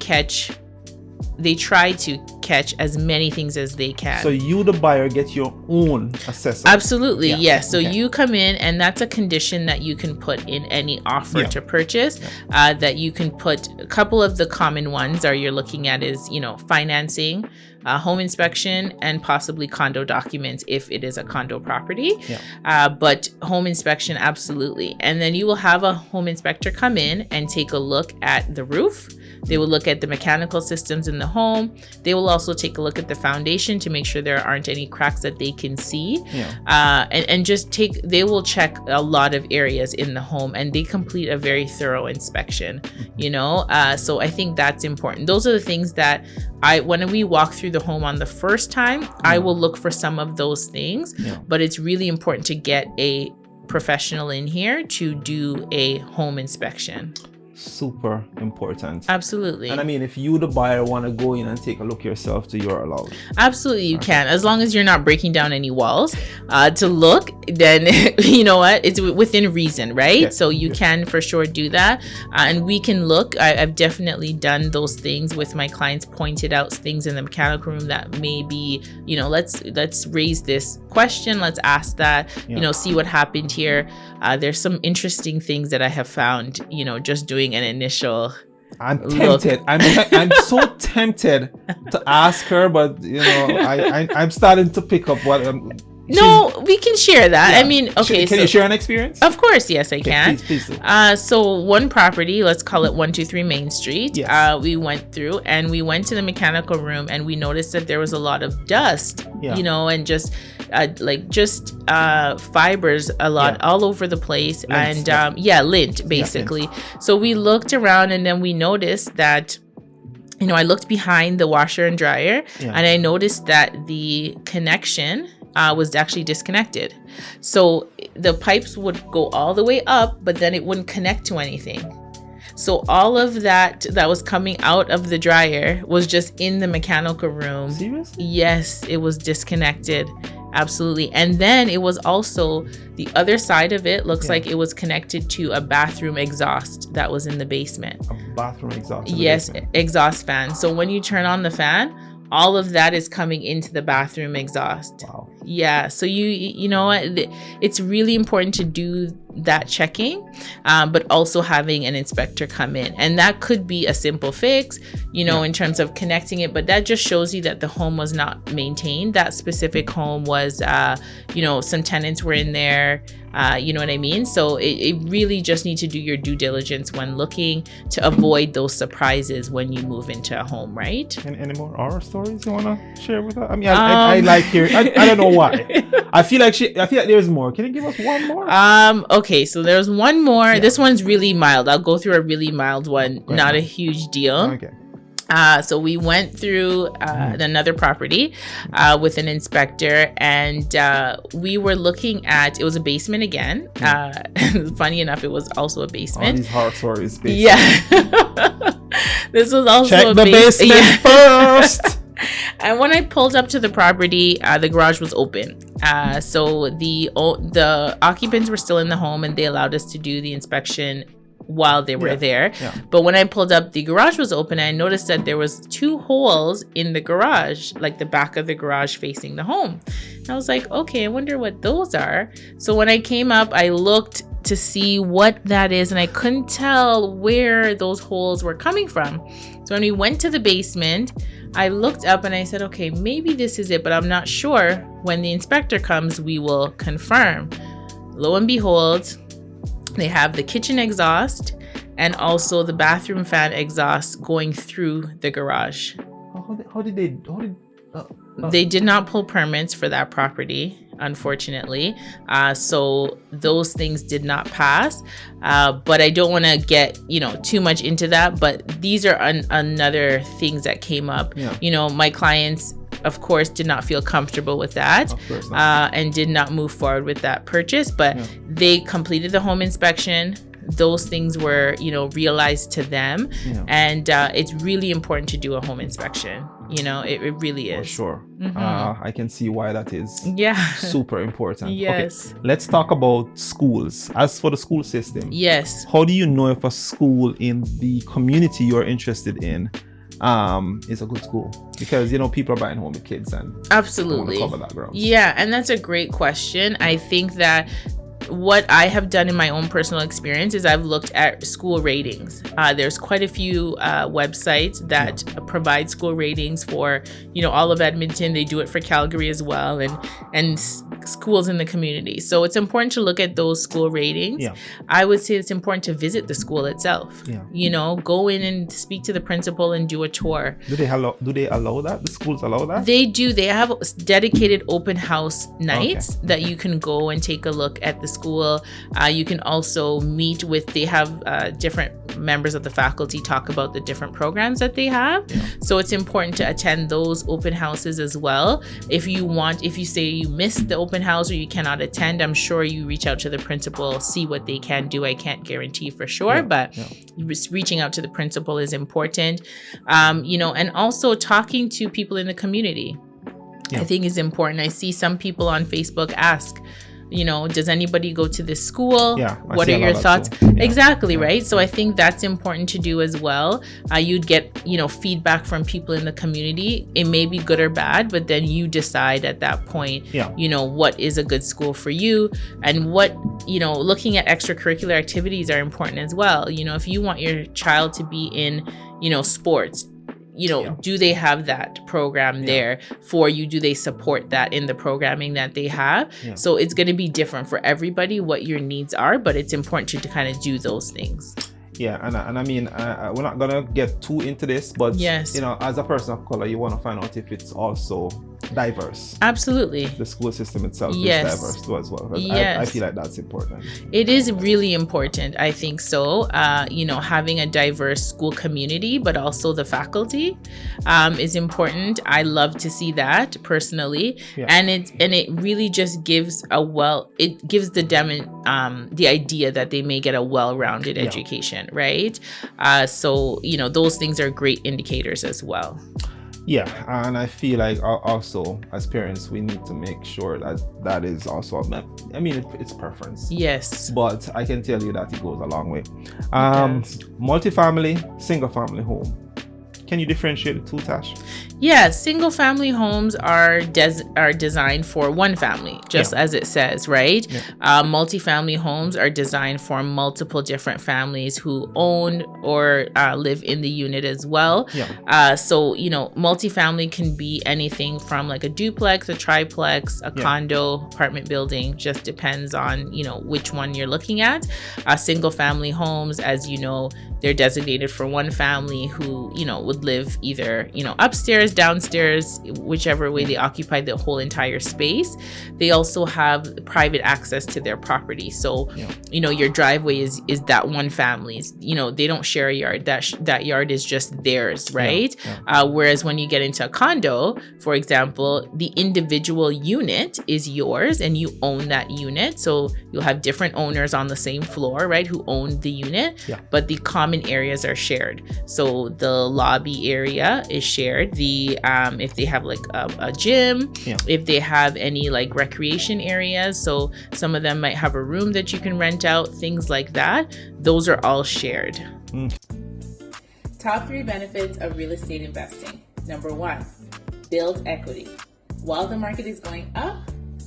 try to catch as many things as they can. So you, the buyer, get your own assessment. Absolutely, yes. So you come in, and that's a condition that you can put in any offer to purchase. That you can put a couple of the common ones are you're looking at is, financing, home inspection, and possibly condo documents if it is a condo property. But home inspection, absolutely. And then you will have a home inspector come in and take a look at the roof. They will look at the mechanical systems in the home. They will also take a look at the foundation to make sure there aren't any cracks that they can see. They will check a lot of areas in the home, and they complete a very thorough inspection, so I think that's important. Those are the things that when we walk through the home on the first time, I will look for some of those things, but it's really important to get a professional in here to do a home inspection. Super important. Absolutely. And I mean, if you, the buyer, want to go in and take a look yourself, too, you're allowed. Absolutely, you can. As long as you're not breaking down any walls to look, then you know what? It's within reason, right? So you can for sure do that. And we can look. I've definitely done those things with my clients, pointed out things in the mechanical room that maybe, let's raise this question. Let's ask that, see what happened here. There's some interesting things that I have found, just doing an initial I'm tempted. I'm so tempted to ask her, but I'm starting to pick up what. We can share that. I mean, okay. Can you share an experience? Of course, yes, I can. Please do. So one property, let's call it 123 Main Street. Yes. We went through and we went to the mechanical room, and we noticed that there was a lot of dust, and just fibers a lot all over the place. Lint, and lint basically. Lint. So we looked around, and then we noticed that, I looked behind the washer and dryer, and I noticed that the connection was actually disconnected. So the pipes would go all the way up, but then it wouldn't connect to anything. So all of that was coming out of the dryer was just in the mechanical room. Seriously? Yes, it was disconnected. Absolutely. And then it was also the other side of it looks like it was connected to a bathroom exhaust that was in the basement. A bathroom exhaust? Yes, exhaust fan. So when you turn on the fan, all of that is coming into the bathroom exhaust. Wow. Yeah. So you know what? It's really important to do that checking, but also having an inspector come in. And that could be a simple fix, in terms of connecting it, but that just shows you that the home was not maintained. That specific home was, some tenants were in there, you know what I mean? So it really just need to do your due diligence when looking to avoid those surprises when you move into a home, right? And any more horror stories you want to share with us? I mean, I like hearing, I don't know why. I feel like there's more. Can you give us one more? Okay, so there's one more. Yeah. This one's really mild. I'll go through a really mild one, not a huge deal. Okay. So we went through another property with an inspector, and we were looking at, it was a basement again. Funny enough, it was also a basement. All these horror stories. Basement. Yeah. This was also check the basement first. And when I pulled up to the property, the garage was open. So the occupants were still in the home, and they allowed us to do the inspection while they were there. Yeah. But when I pulled up, the garage was open, and I noticed that there was 2 holes in the garage, like the back of the garage facing the home. And I was like, okay, I wonder what those are. So when I came up, I looked to see what that is, and I couldn't tell where those holes were coming from. So when we went to the basement, I looked up and I said, okay, maybe this is it, but I'm not sure. When the inspector comes, we will confirm. Lo and behold, they have the kitchen exhaust and also the bathroom fan exhaust going through the garage. They did not pull permits for that property, unfortunately. So those things did not pass. But I don't want to get, too much into that. But these are another things that came up. Yeah. My clients, of course, did not feel comfortable with that, and did not move forward with that purchase. But they completed the home inspection. Those things were, realized to them. Yeah. And it's really important to do a home inspection. It really is. For sure. Mm-hmm. I can see why that is super important. Yes. Okay, let's talk about schools. As for the school system, yes. How do you know if a school in the community you're interested in is a good school? Because people are buying home with kids and absolutely cover that ground. Yeah, and that's a great question. I think that what I have done in my own personal experience is I've looked at school ratings. There's quite a few websites that provide school ratings for, all of Edmonton. They do it for Calgary as well, and schools in the community. So it's important to look at those school ratings. Yeah. I would say it's important to visit the school itself. Yeah. Go in and speak to the principal and do a tour. Do they allow that? The schools allow that? They do. They have dedicated open house nights that you can go and take a look at the school. You can also meet with, they have different members of the faculty talk about the different programs that they have. Yeah. So it's important to attend those open houses as well. If you say you missed the open house or you cannot attend, I'm sure you reach out to the principal, see what they can do. I can't guarantee for sure, but reaching out to the principal is important. And also talking to people in the community, I think is important. I see some people on Facebook ask, does anybody go to this school? Yeah, what are your thoughts? Exactly, right? So I think that's important to do as well. You'd get, feedback from people in the community. It may be good or bad, but then you decide at that point, what is a good school for you, and what, looking at extracurricular activities are important as well. If you want your child to be in, sports, do they have that program there for you? Do they support that in the programming that they have? Yeah. So it's going to be different for everybody what your needs are, but it's important to kind of do those things. Yeah, and I mean, we're not gonna get too into this, but yes, as a person of color, you want to find out if it's also diverse. Absolutely. The school system itself is diverse too as well. Yes. I feel like that's important. It is really important. I think so. Having a diverse school community, but also the faculty is important. I love to see that personally, and it really just gives the idea that they may get a well-rounded education, right? So those things are great indicators as well. Yeah, and I feel like also as parents, we need to make sure that is also, it's preference. Yes. But I can tell you that it goes a long way. Multifamily, single family home. Can you differentiate the two, Tash? Yeah, single family homes are designed for one family, just as it says, right? Yeah. Multifamily homes are designed for multiple different families who own or live in the unit as well. Yeah. So, multifamily can be anything from like a duplex, a triplex, a condo, apartment building, just depends on, which one you're looking at. Single family homes, as you know, they're designated for one family who, would live either, upstairs, downstairs, whichever way they occupy the whole entire space. They also have private access to their property. So, your driveway is that one family's, they don't share a yard. That yard is just theirs, right? Yeah. Whereas when you get into a condo, for example, the individual unit is yours and you own that unit. So you'll have different owners on the same floor, right, who own the unit, but the common areas are shared. So the lobby area is shared. If they have like a gym, if they have any like recreation areas, so some of them might have a room that you can rent out, things like that. Those are all shared. Top 3 benefits of real estate investing. Number 1, build equity. While the market is going up,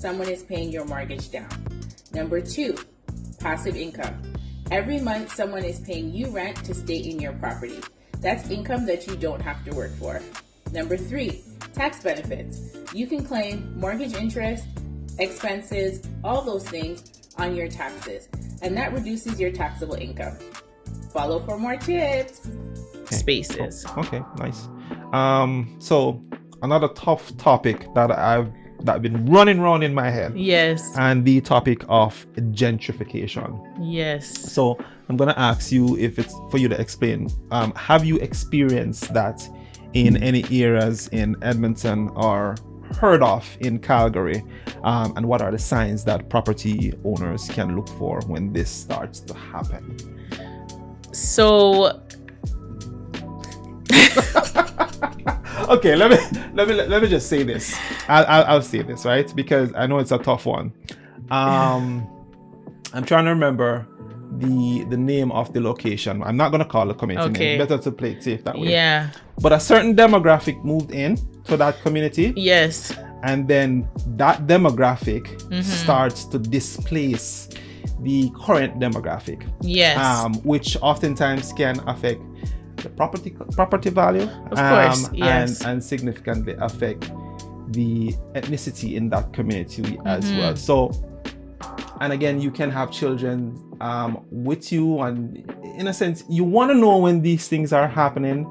someone is paying your mortgage down. Number 2, passive income. Every month, someone is paying you rent to stay in your property. That's income that you don't have to work for. Number 3, tax benefits. You can claim mortgage interest, expenses, all those things on your taxes, and that reduces your taxable income. Follow for more tips. Okay. Spaces. Okay, nice. So another tough topic that I've been running around in my head. Yes. And the topic of gentrification. Yes. So I'm gonna ask you if it's for you to explain. Have you experienced that in any areas in Edmonton or heard of in Calgary? And what are the signs that property owners can look for when this starts to happen? So okay, let me just say this. I'll say this, right? Because I know it's a tough one. I'm trying to remember the name of the location. I'm not gonna call the community name. Better to play it safe that way. Yeah. But a certain demographic moved in to that community. Yes. And then that demographic starts to displace the current demographic. Yes. Which oftentimes can affect the property value. Of course. Yes. And significantly affect the ethnicity in that community as well. So, and again, you can have children with you, and in a sense, you want to know when these things are happening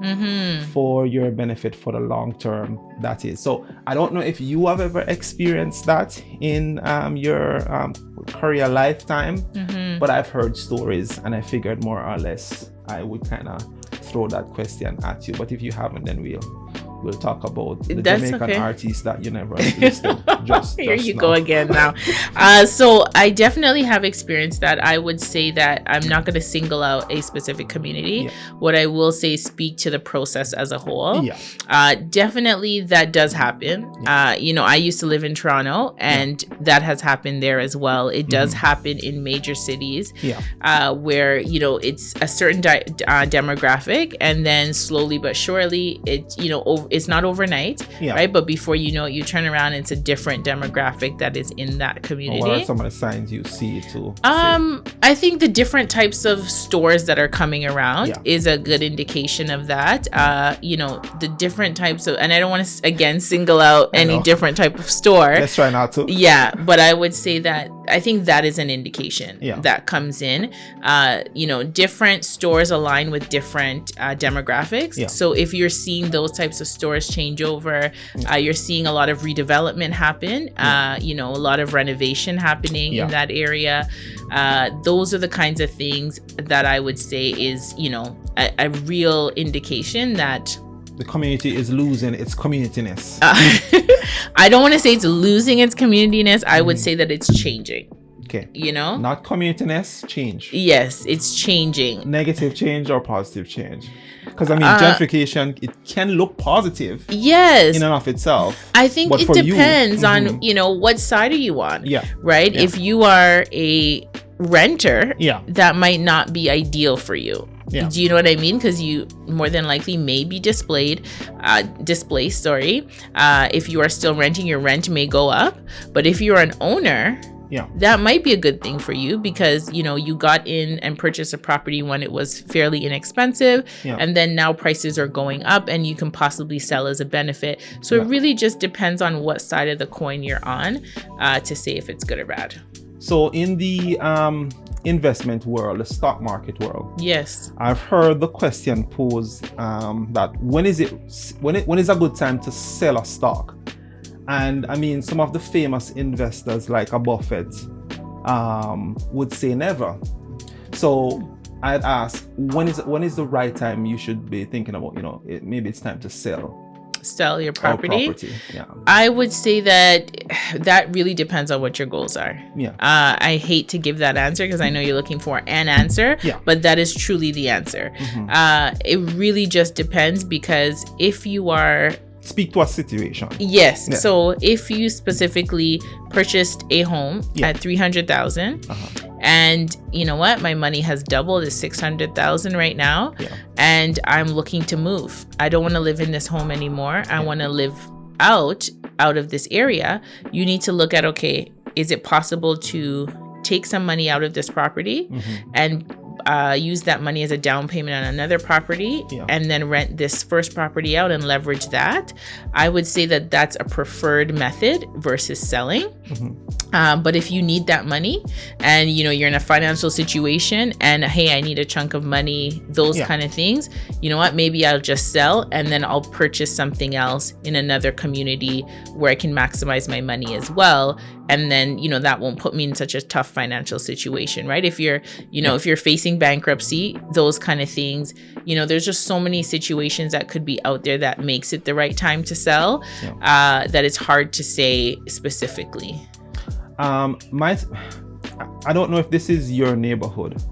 for your benefit for the long term. That is. So I don't know if you have ever experienced that in your career lifetime, but I've heard stories, and I figured more or less I would kind of throw that question at you. But if you haven't, then we'll talk about the Jamaican artists that you never listed. Here you go again now. So I definitely have experienced that. I would say that I'm not going to single out a specific community. What I will say is speak to the process as a whole. Definitely that does happen. I used to live in Toronto, and that has happened there as well. It does happen in major cities where, it's a certain demographic, and then slowly but surely it's not overnight, right? But before you know it, you turn around and it's a different demographic that is in that community. What are some of the signs you see too? I think the different types of stores that are coming around is a good indication of that. The different types of, and I don't want to again single out any different type of store. Let's try not to. Yeah, but I would say that I think that is an indication that comes in. Different stores align with different demographics. So if you're seeing those types of stores change over, you're seeing a lot of redevelopment happen, a lot of renovation happening in that area. Those are the kinds of things that I would say is, a real indication that the community is losing its communityness. I don't want to say it's losing its communityness. I would say that it's changing. Okay. Not communityness, change. Yes, it's changing. Negative change or positive change? Because gentrification, it can look positive. Yes. In and of itself. I think it depends on, what side are you on? Yeah. Right? Yeah. If you are a renter, that might not be ideal for you. Yeah. Do you know what I mean? Because you more than likely may be displaced. If you are still renting, your rent may go up. But if you're an owner, that might be a good thing for you because, you got in and purchased a property when it was fairly inexpensive. And then now prices are going up and you can possibly sell as a benefit. So it really just depends on what side of the coin you're on to say if it's good or bad. So in the investment world, the stock market world, yes, I've heard the question posed that when is a good time to sell a stock? And some of the famous investors like a Buffett would say never. So I'd ask, when is the right time you should be thinking about, maybe it's time to sell your property? Yeah. I would say that really depends on what your goals are. I hate to give that answer because I know you're looking for an answer, but that is truly the answer. It really just depends because if you are speak to a situation. Yes. Yeah. So if you specifically purchased a home at $300,000 and you know what, my money has doubled, it's $600,000 right now, and I'm looking to move. I don't want to live in this home anymore. I want to live out out of this area, you need to look at, okay, is it possible to take some money out of this property and use that money as a down payment on another property and then rent this first property out and leverage that? I would say that that's a preferred method versus selling. But if you need that money and, you know, you're in a financial situation and, hey, I need a chunk of money, those kind of things, you know what, maybe I'll just sell and then I'll purchase something else in another community where I can maximize my money as well. And then, you know, that won't put me in such a tough financial situation, right? If you're, you know, if you're facing bankruptcy, those kind of things, you know, there's just so many situations that could be out there that makes it the right time to sell, that it's hard to say specifically. I don't know if this is your neighborhood,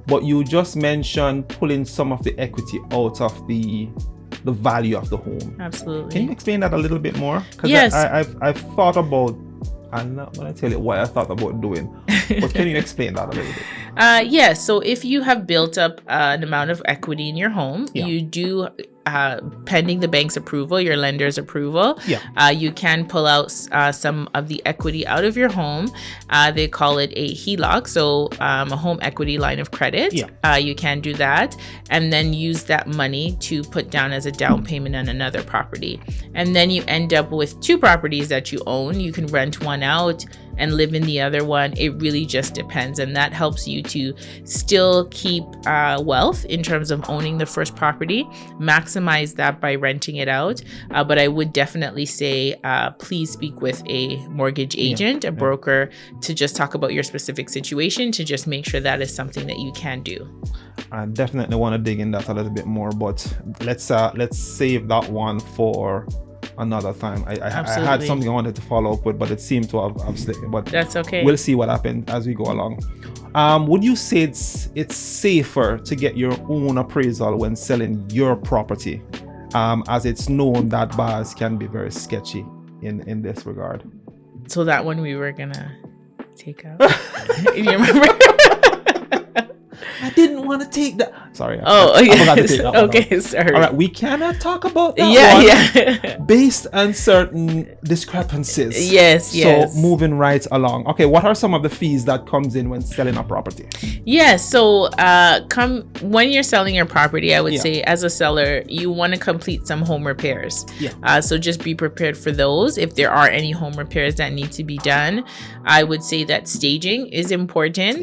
but you just mentioned pulling some of the equity out of the value of the home. Absolutely. Can you explain that a little bit more? Because yes. I've thought about, I'm not going to tell you what I thought about doing, but can you explain that a little bit? Yes. So if you have built up an amount of equity in your home, you do, pending the bank's approval, your lender's approval, you can pull out some of the equity out of your home. They call it a HELOC, so a home equity line of credit. You can do that and then use that money to put down as a down payment on another property. And then you end up with two properties that you own. You can rent one out and live in the other one. It really just depends. And that helps you to still keep wealth in terms of owning the first property, maximize that by renting it out. But I would definitely say, please speak with a mortgage agent, a broker, to just talk about your specific situation, to just make sure that is something that you can do. I definitely want to dig in that a little bit more, but let's save that one for another time. I had something I wanted to follow up with, but it seemed to have slipped. But that's okay. We'll see what happens as we go along. Would you say it's safer to get your own appraisal when selling your property, as it's known that buyers can be very sketchy in this regard? So that one we were gonna take out. You remember? I didn't want to take that. Sorry. I forgot to take that one. Okay, sorry. All right, we cannot talk about that one based on certain discrepancies. Yes. So moving right along. Okay, what are some of the fees that comes in when selling a property? So when you're selling your property, I would say as a seller, you want to complete some home repairs. So just be prepared for those. If there are any home repairs that need to be done, I would say that staging is important.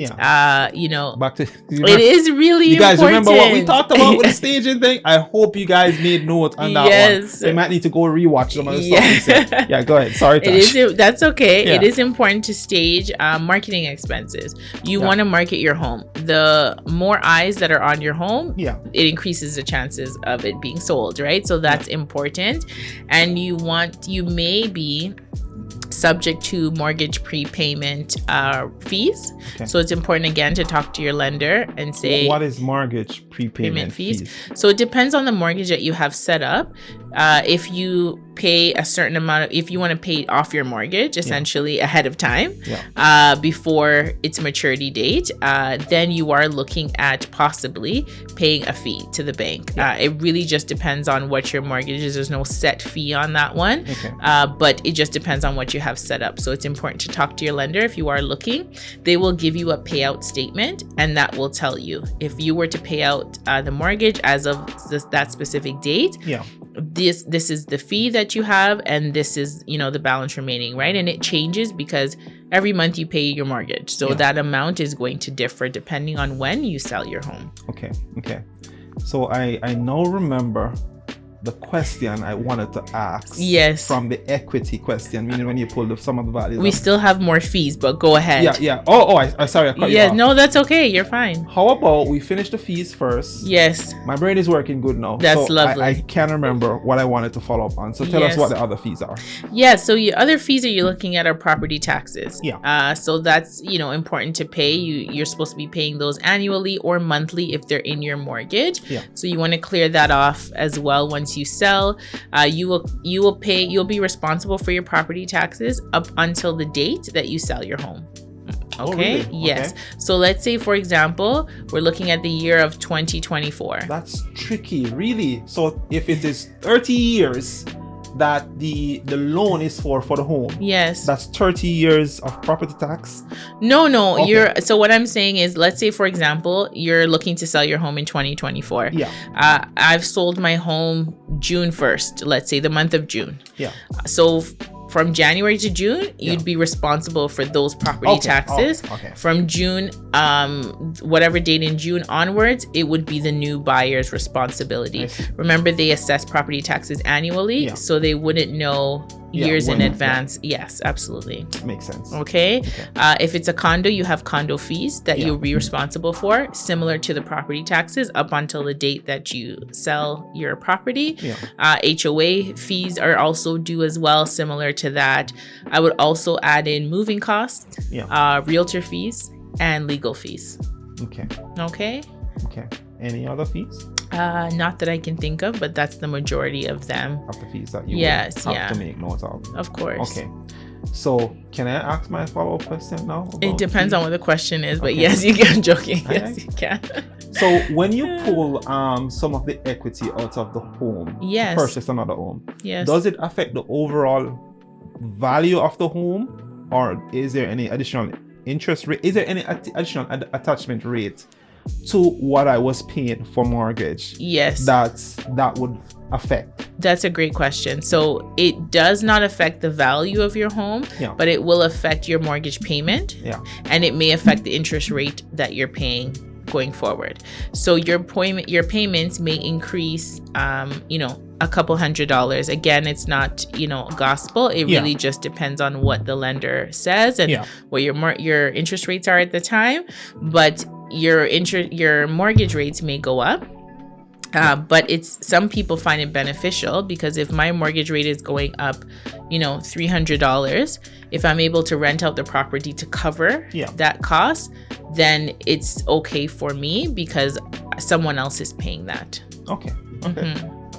You know, back to it is really you guys important. Remember what we talked about with the staging thing? I hope you guys made note on that one. They might need to go rewatch some of the stuff we said. Go ahead. Sorry, Tash. That's okay. It is important to stage marketing expenses. You want to market your home. The more eyes that are on your home, it increases the chances of it being sold, right? So that's important. And you may be subject to mortgage prepayment fees. So it's important again to talk to your lender and say, what is mortgage prepayment fees? So it depends on the mortgage that you have set up. If you pay a certain amount if you want to pay off your mortgage essentially ahead of time before its maturity date, then you are looking at possibly paying a fee to the bank. It really just depends on what your mortgage is. There's no set fee on that one, but it just depends on what you have set up. So it's important to talk to your lender if you are looking. They will give you a payout statement, and that will tell you if you were to pay out the mortgage as of that specific date. This is the fee that you have, and this is, the balance remaining, right? And it changes because every month you pay your mortgage. So that amount is going to differ depending on when you sell your home. Okay. So I now remember the question I wanted to ask. From the equity question, meaning when you pull some of the values. We still have more fees, but go ahead. I sorry, I cut you off. No, that's okay. You're fine. How about we finish the fees first? My brain is working good now. That's lovely. I can't remember what I wanted to follow up on. So tell us what the other fees are. So your other fees that you're looking at are property taxes. So that's, important to pay. You're supposed to be paying those annually or monthly if they're in your mortgage. So you want to clear that off as well. Once you sell, you'll be responsible for your property taxes up until the date that you sell your home. Okay. Yes. So let's say, for example, we're looking at the year of 2024. That's tricky, really. So if it is 30 years that the loan is for the home. Yes. That's 30 years of property tax. No. Okay. So what I'm saying is, let's say, for example, you're looking to sell your home in 2024. Yeah. I've sold my home June 1st, let's say the month of June. Yeah. So from January to June, Yeah. you'd be responsible for those property taxes. Okay. From June, whatever date in June onwards, it would be the new buyer's responsibility. Remember, they assess property taxes annually, Yeah. so they wouldn't know years in when- advance. Yes, absolutely. Makes sense. Okay. If it's a condo, you have condo fees that Yeah. you'll be responsible for, similar to the property taxes up until the date that you sell your property. Yeah. HOA fees are also due as well, similar to that. I would also add in moving costs, realtor fees, and legal fees. Okay. Okay. Any other fees? Not that I can think of, but that's the majority of them. Of the fees that you Yes, would have to make note of. Of course. Okay. So can I ask my follow-up question now? It depends on what the question is, but Okay. yes, you can. I'm joking. Alright. Yes, you can. So when you pull some of the equity out of the home Yes. to purchase another home, Yes. does it affect the overall value of the home, or is there any additional interest rate? Is there any additional attachment rate to what I was paying for mortgage? Yes. That would affect. That's a great question. So it does not affect the value of your home, Yeah. but it will affect your mortgage payment. Yeah. And it may affect the interest rate that you're paying going forward. So your payments may increase, a couple $100s. Again, it's not, gospel. It Yeah. really just depends on what the lender says and Yeah. what your interest rates are at the time. But your mortgage rates may go up. But some people find it beneficial, because if my mortgage rate is going up, $300, if I'm able to rent out the property to cover that cost, then it's okay for me because someone else is paying that. Okay.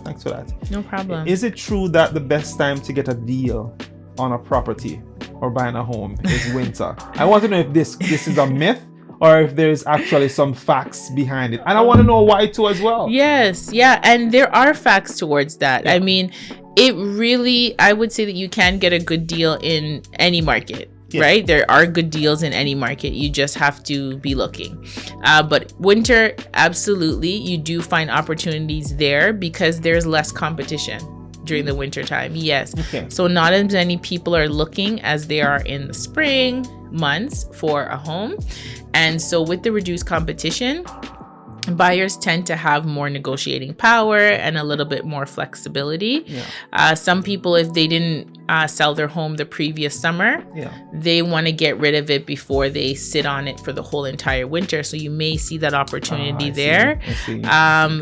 Thanks for that. No problem. Is it true that the best time to get a deal on a property or buying a home is winter? I want to know if this is a myth, or if there's actually some facts behind it. And I want to know why too as well. Yes, yeah. And there are facts towards that. Yeah. I mean, I would say that you can get a good deal in any market. Yeah. Right? There are good deals in any market. You just have to be looking. But winter, absolutely, you do find opportunities there because there's less competition during the winter time. Yes. Okay. So not as many people are looking as they are in the spring months for a home. And so with the reduced competition, buyers tend to have more negotiating power and a little bit more flexibility. Yeah. Some people, if they didn't sell their home the previous summer, they want to get rid of it before they sit on it for the whole entire winter. So you may see that opportunity there. I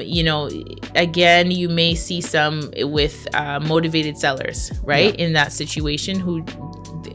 see. Again, you may see some with motivated sellers, right? Yeah. In that situation, who,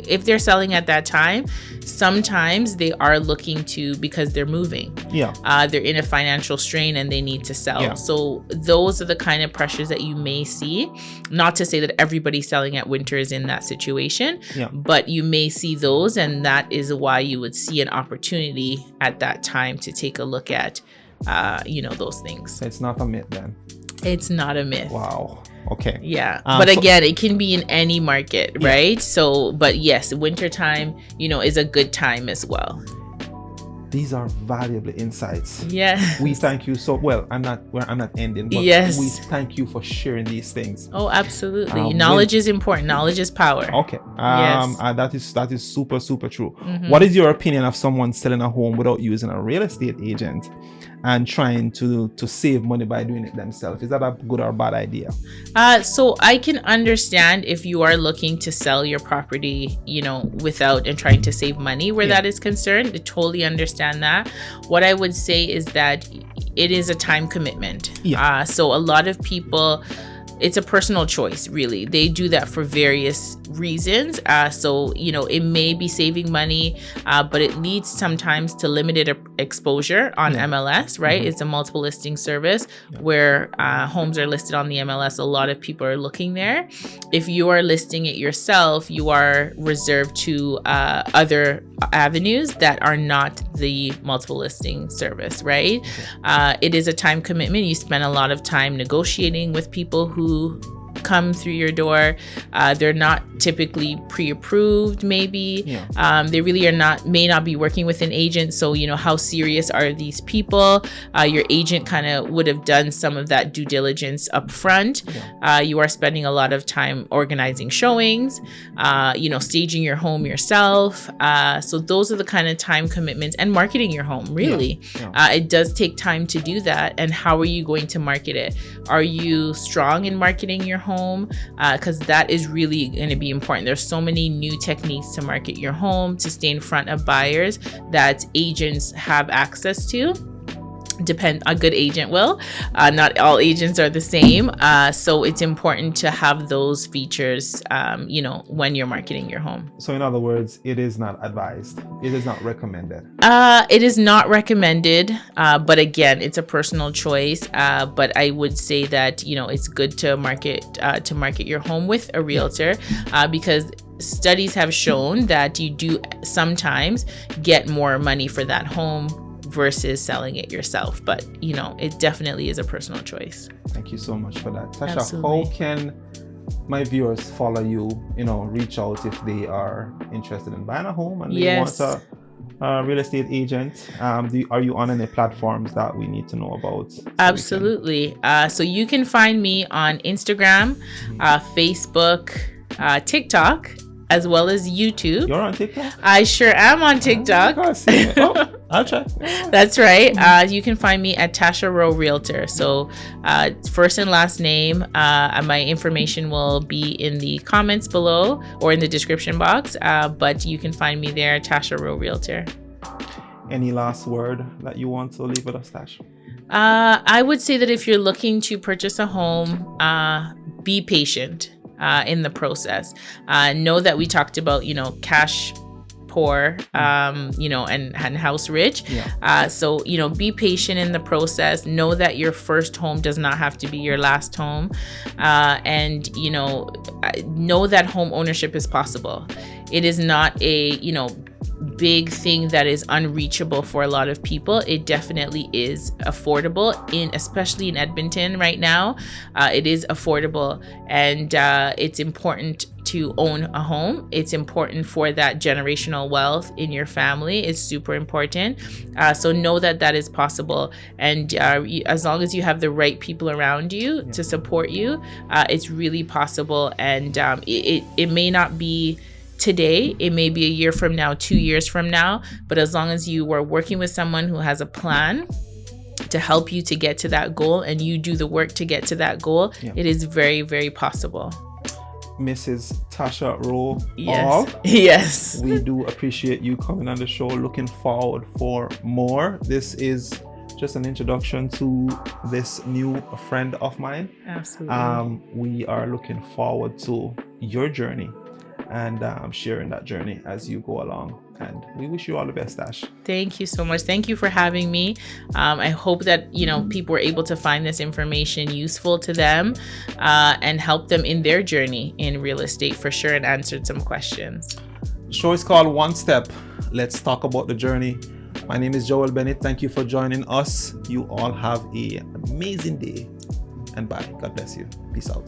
if they're selling at that time, sometimes they are looking to, because they're moving. Yeah. They're in a financial strain and they need to sell. Yeah. So those are the kind of pressures that you may see. Not to say that everybody selling at winter is in that situation, but you may see those, and that is why you would see an opportunity at that time to take a look at, those things. So it's not a myth then. It's not a myth. Wow. Okay. Yeah. But again, it can be in any market, right? So, but yes, wintertime, is a good time as well. These are valuable insights. Yeah. We thank you I'm not ending, but yes. we thank you for sharing these things. Oh, absolutely. Knowledge is important. Knowledge is power. Okay. Yes. That is super, super true. Mm-hmm. What is your opinion of someone selling a home without using a real estate agent and trying to save money by doing it themselves? Is that a good or bad idea? So I can understand if you are looking to sell your property, without and trying to save money where that is concerned. I totally understand that. What I would say is that it is a time commitment. Yeah. So a lot of people, it's a personal choice, really. They do that for various reasons. So, it may be saving money, but it leads sometimes to limited exposure on MLS, right? Mm-hmm. It's a multiple listing service where homes are listed on the MLS. A lot of people are looking there. If you are listing it yourself, you are reserved to other avenues that are not the multiple listing service, right? It is a time commitment. You spend a lot of time negotiating with people who come through your door, they're not typically pre-approved, maybe. They really may not be working with an agent. So, how serious are these people? Your agent kind of would have done some of that due diligence up front. You are spending a lot of time organizing showings, staging your home yourself. So those are the kind of time commitments, and marketing your home, really. It does take time to do that. And how are you going to market it? Are you strong in marketing your home? Because that is really going to be important. There's so many new techniques to market your home, to stay in front of buyers that agents have access to. A good agent will. Not all agents are the same. So it's important to have those features, when you're marketing your home. So in other words, it is not advised. It is not recommended. It is not recommended. But again, it's a personal choice. But I would say that, it's good to market your home with a realtor, because studies have shown that you do sometimes get more money for that home versus selling it yourself. But it definitely is a personal choice. Thank you so much for that, Tasha. Absolutely. How can my viewers follow you, reach out if they are interested in buying a home and they want a real estate agent? Are you on any platforms that we need to know about? Absolutely. So you can find me on Instagram, Facebook, TikTok, as well as YouTube. You're on TikTok? I sure am on TikTok. I'll check. That's right. You can find me at Tasha Rowe Realtor. So first and last name. My information will be in the comments below or in the description box. But you can find me there, Tasha Rowe Realtor. Any last word that you want to leave with us, Tash? I would say that if you're looking to purchase a home, be patient in the process. Know that we talked about, cash poor, and house rich. So, be patient in the process. Know that your first home does not have to be your last home. And, know that home ownership is possible. It is not a, big thing that is unreachable for a lot of people. It definitely is affordable, especially in Edmonton right now. It is affordable, and it's important to own a home. It's important for that generational wealth in your family. It's super important. So know that is possible, and as long as you have the right people around you to support you, it's really possible. And it may not be today, it may be a year from now, 2 years from now, but as long as you are working with someone who has a plan to help you to get to that goal, and you do the work to get to that goal, it is very, very possible. Mrs. Tasha Rowe. Yes. We do appreciate you coming on the show. Looking forward for more. This is just an introduction to this new friend of mine. Absolutely. We are looking forward to your journey and sharing that journey as you go along. And we wish you all the best, Ash. Thank you so much. Thank you for having me. I hope that, people were able to find this information useful to them and help them in their journey in real estate for sure, and answered some questions. The show is called One Step. Let's talk about the journey. My name is Joel Bennett. Thank you for joining us. You all have an amazing day, and bye. God bless you. Peace out.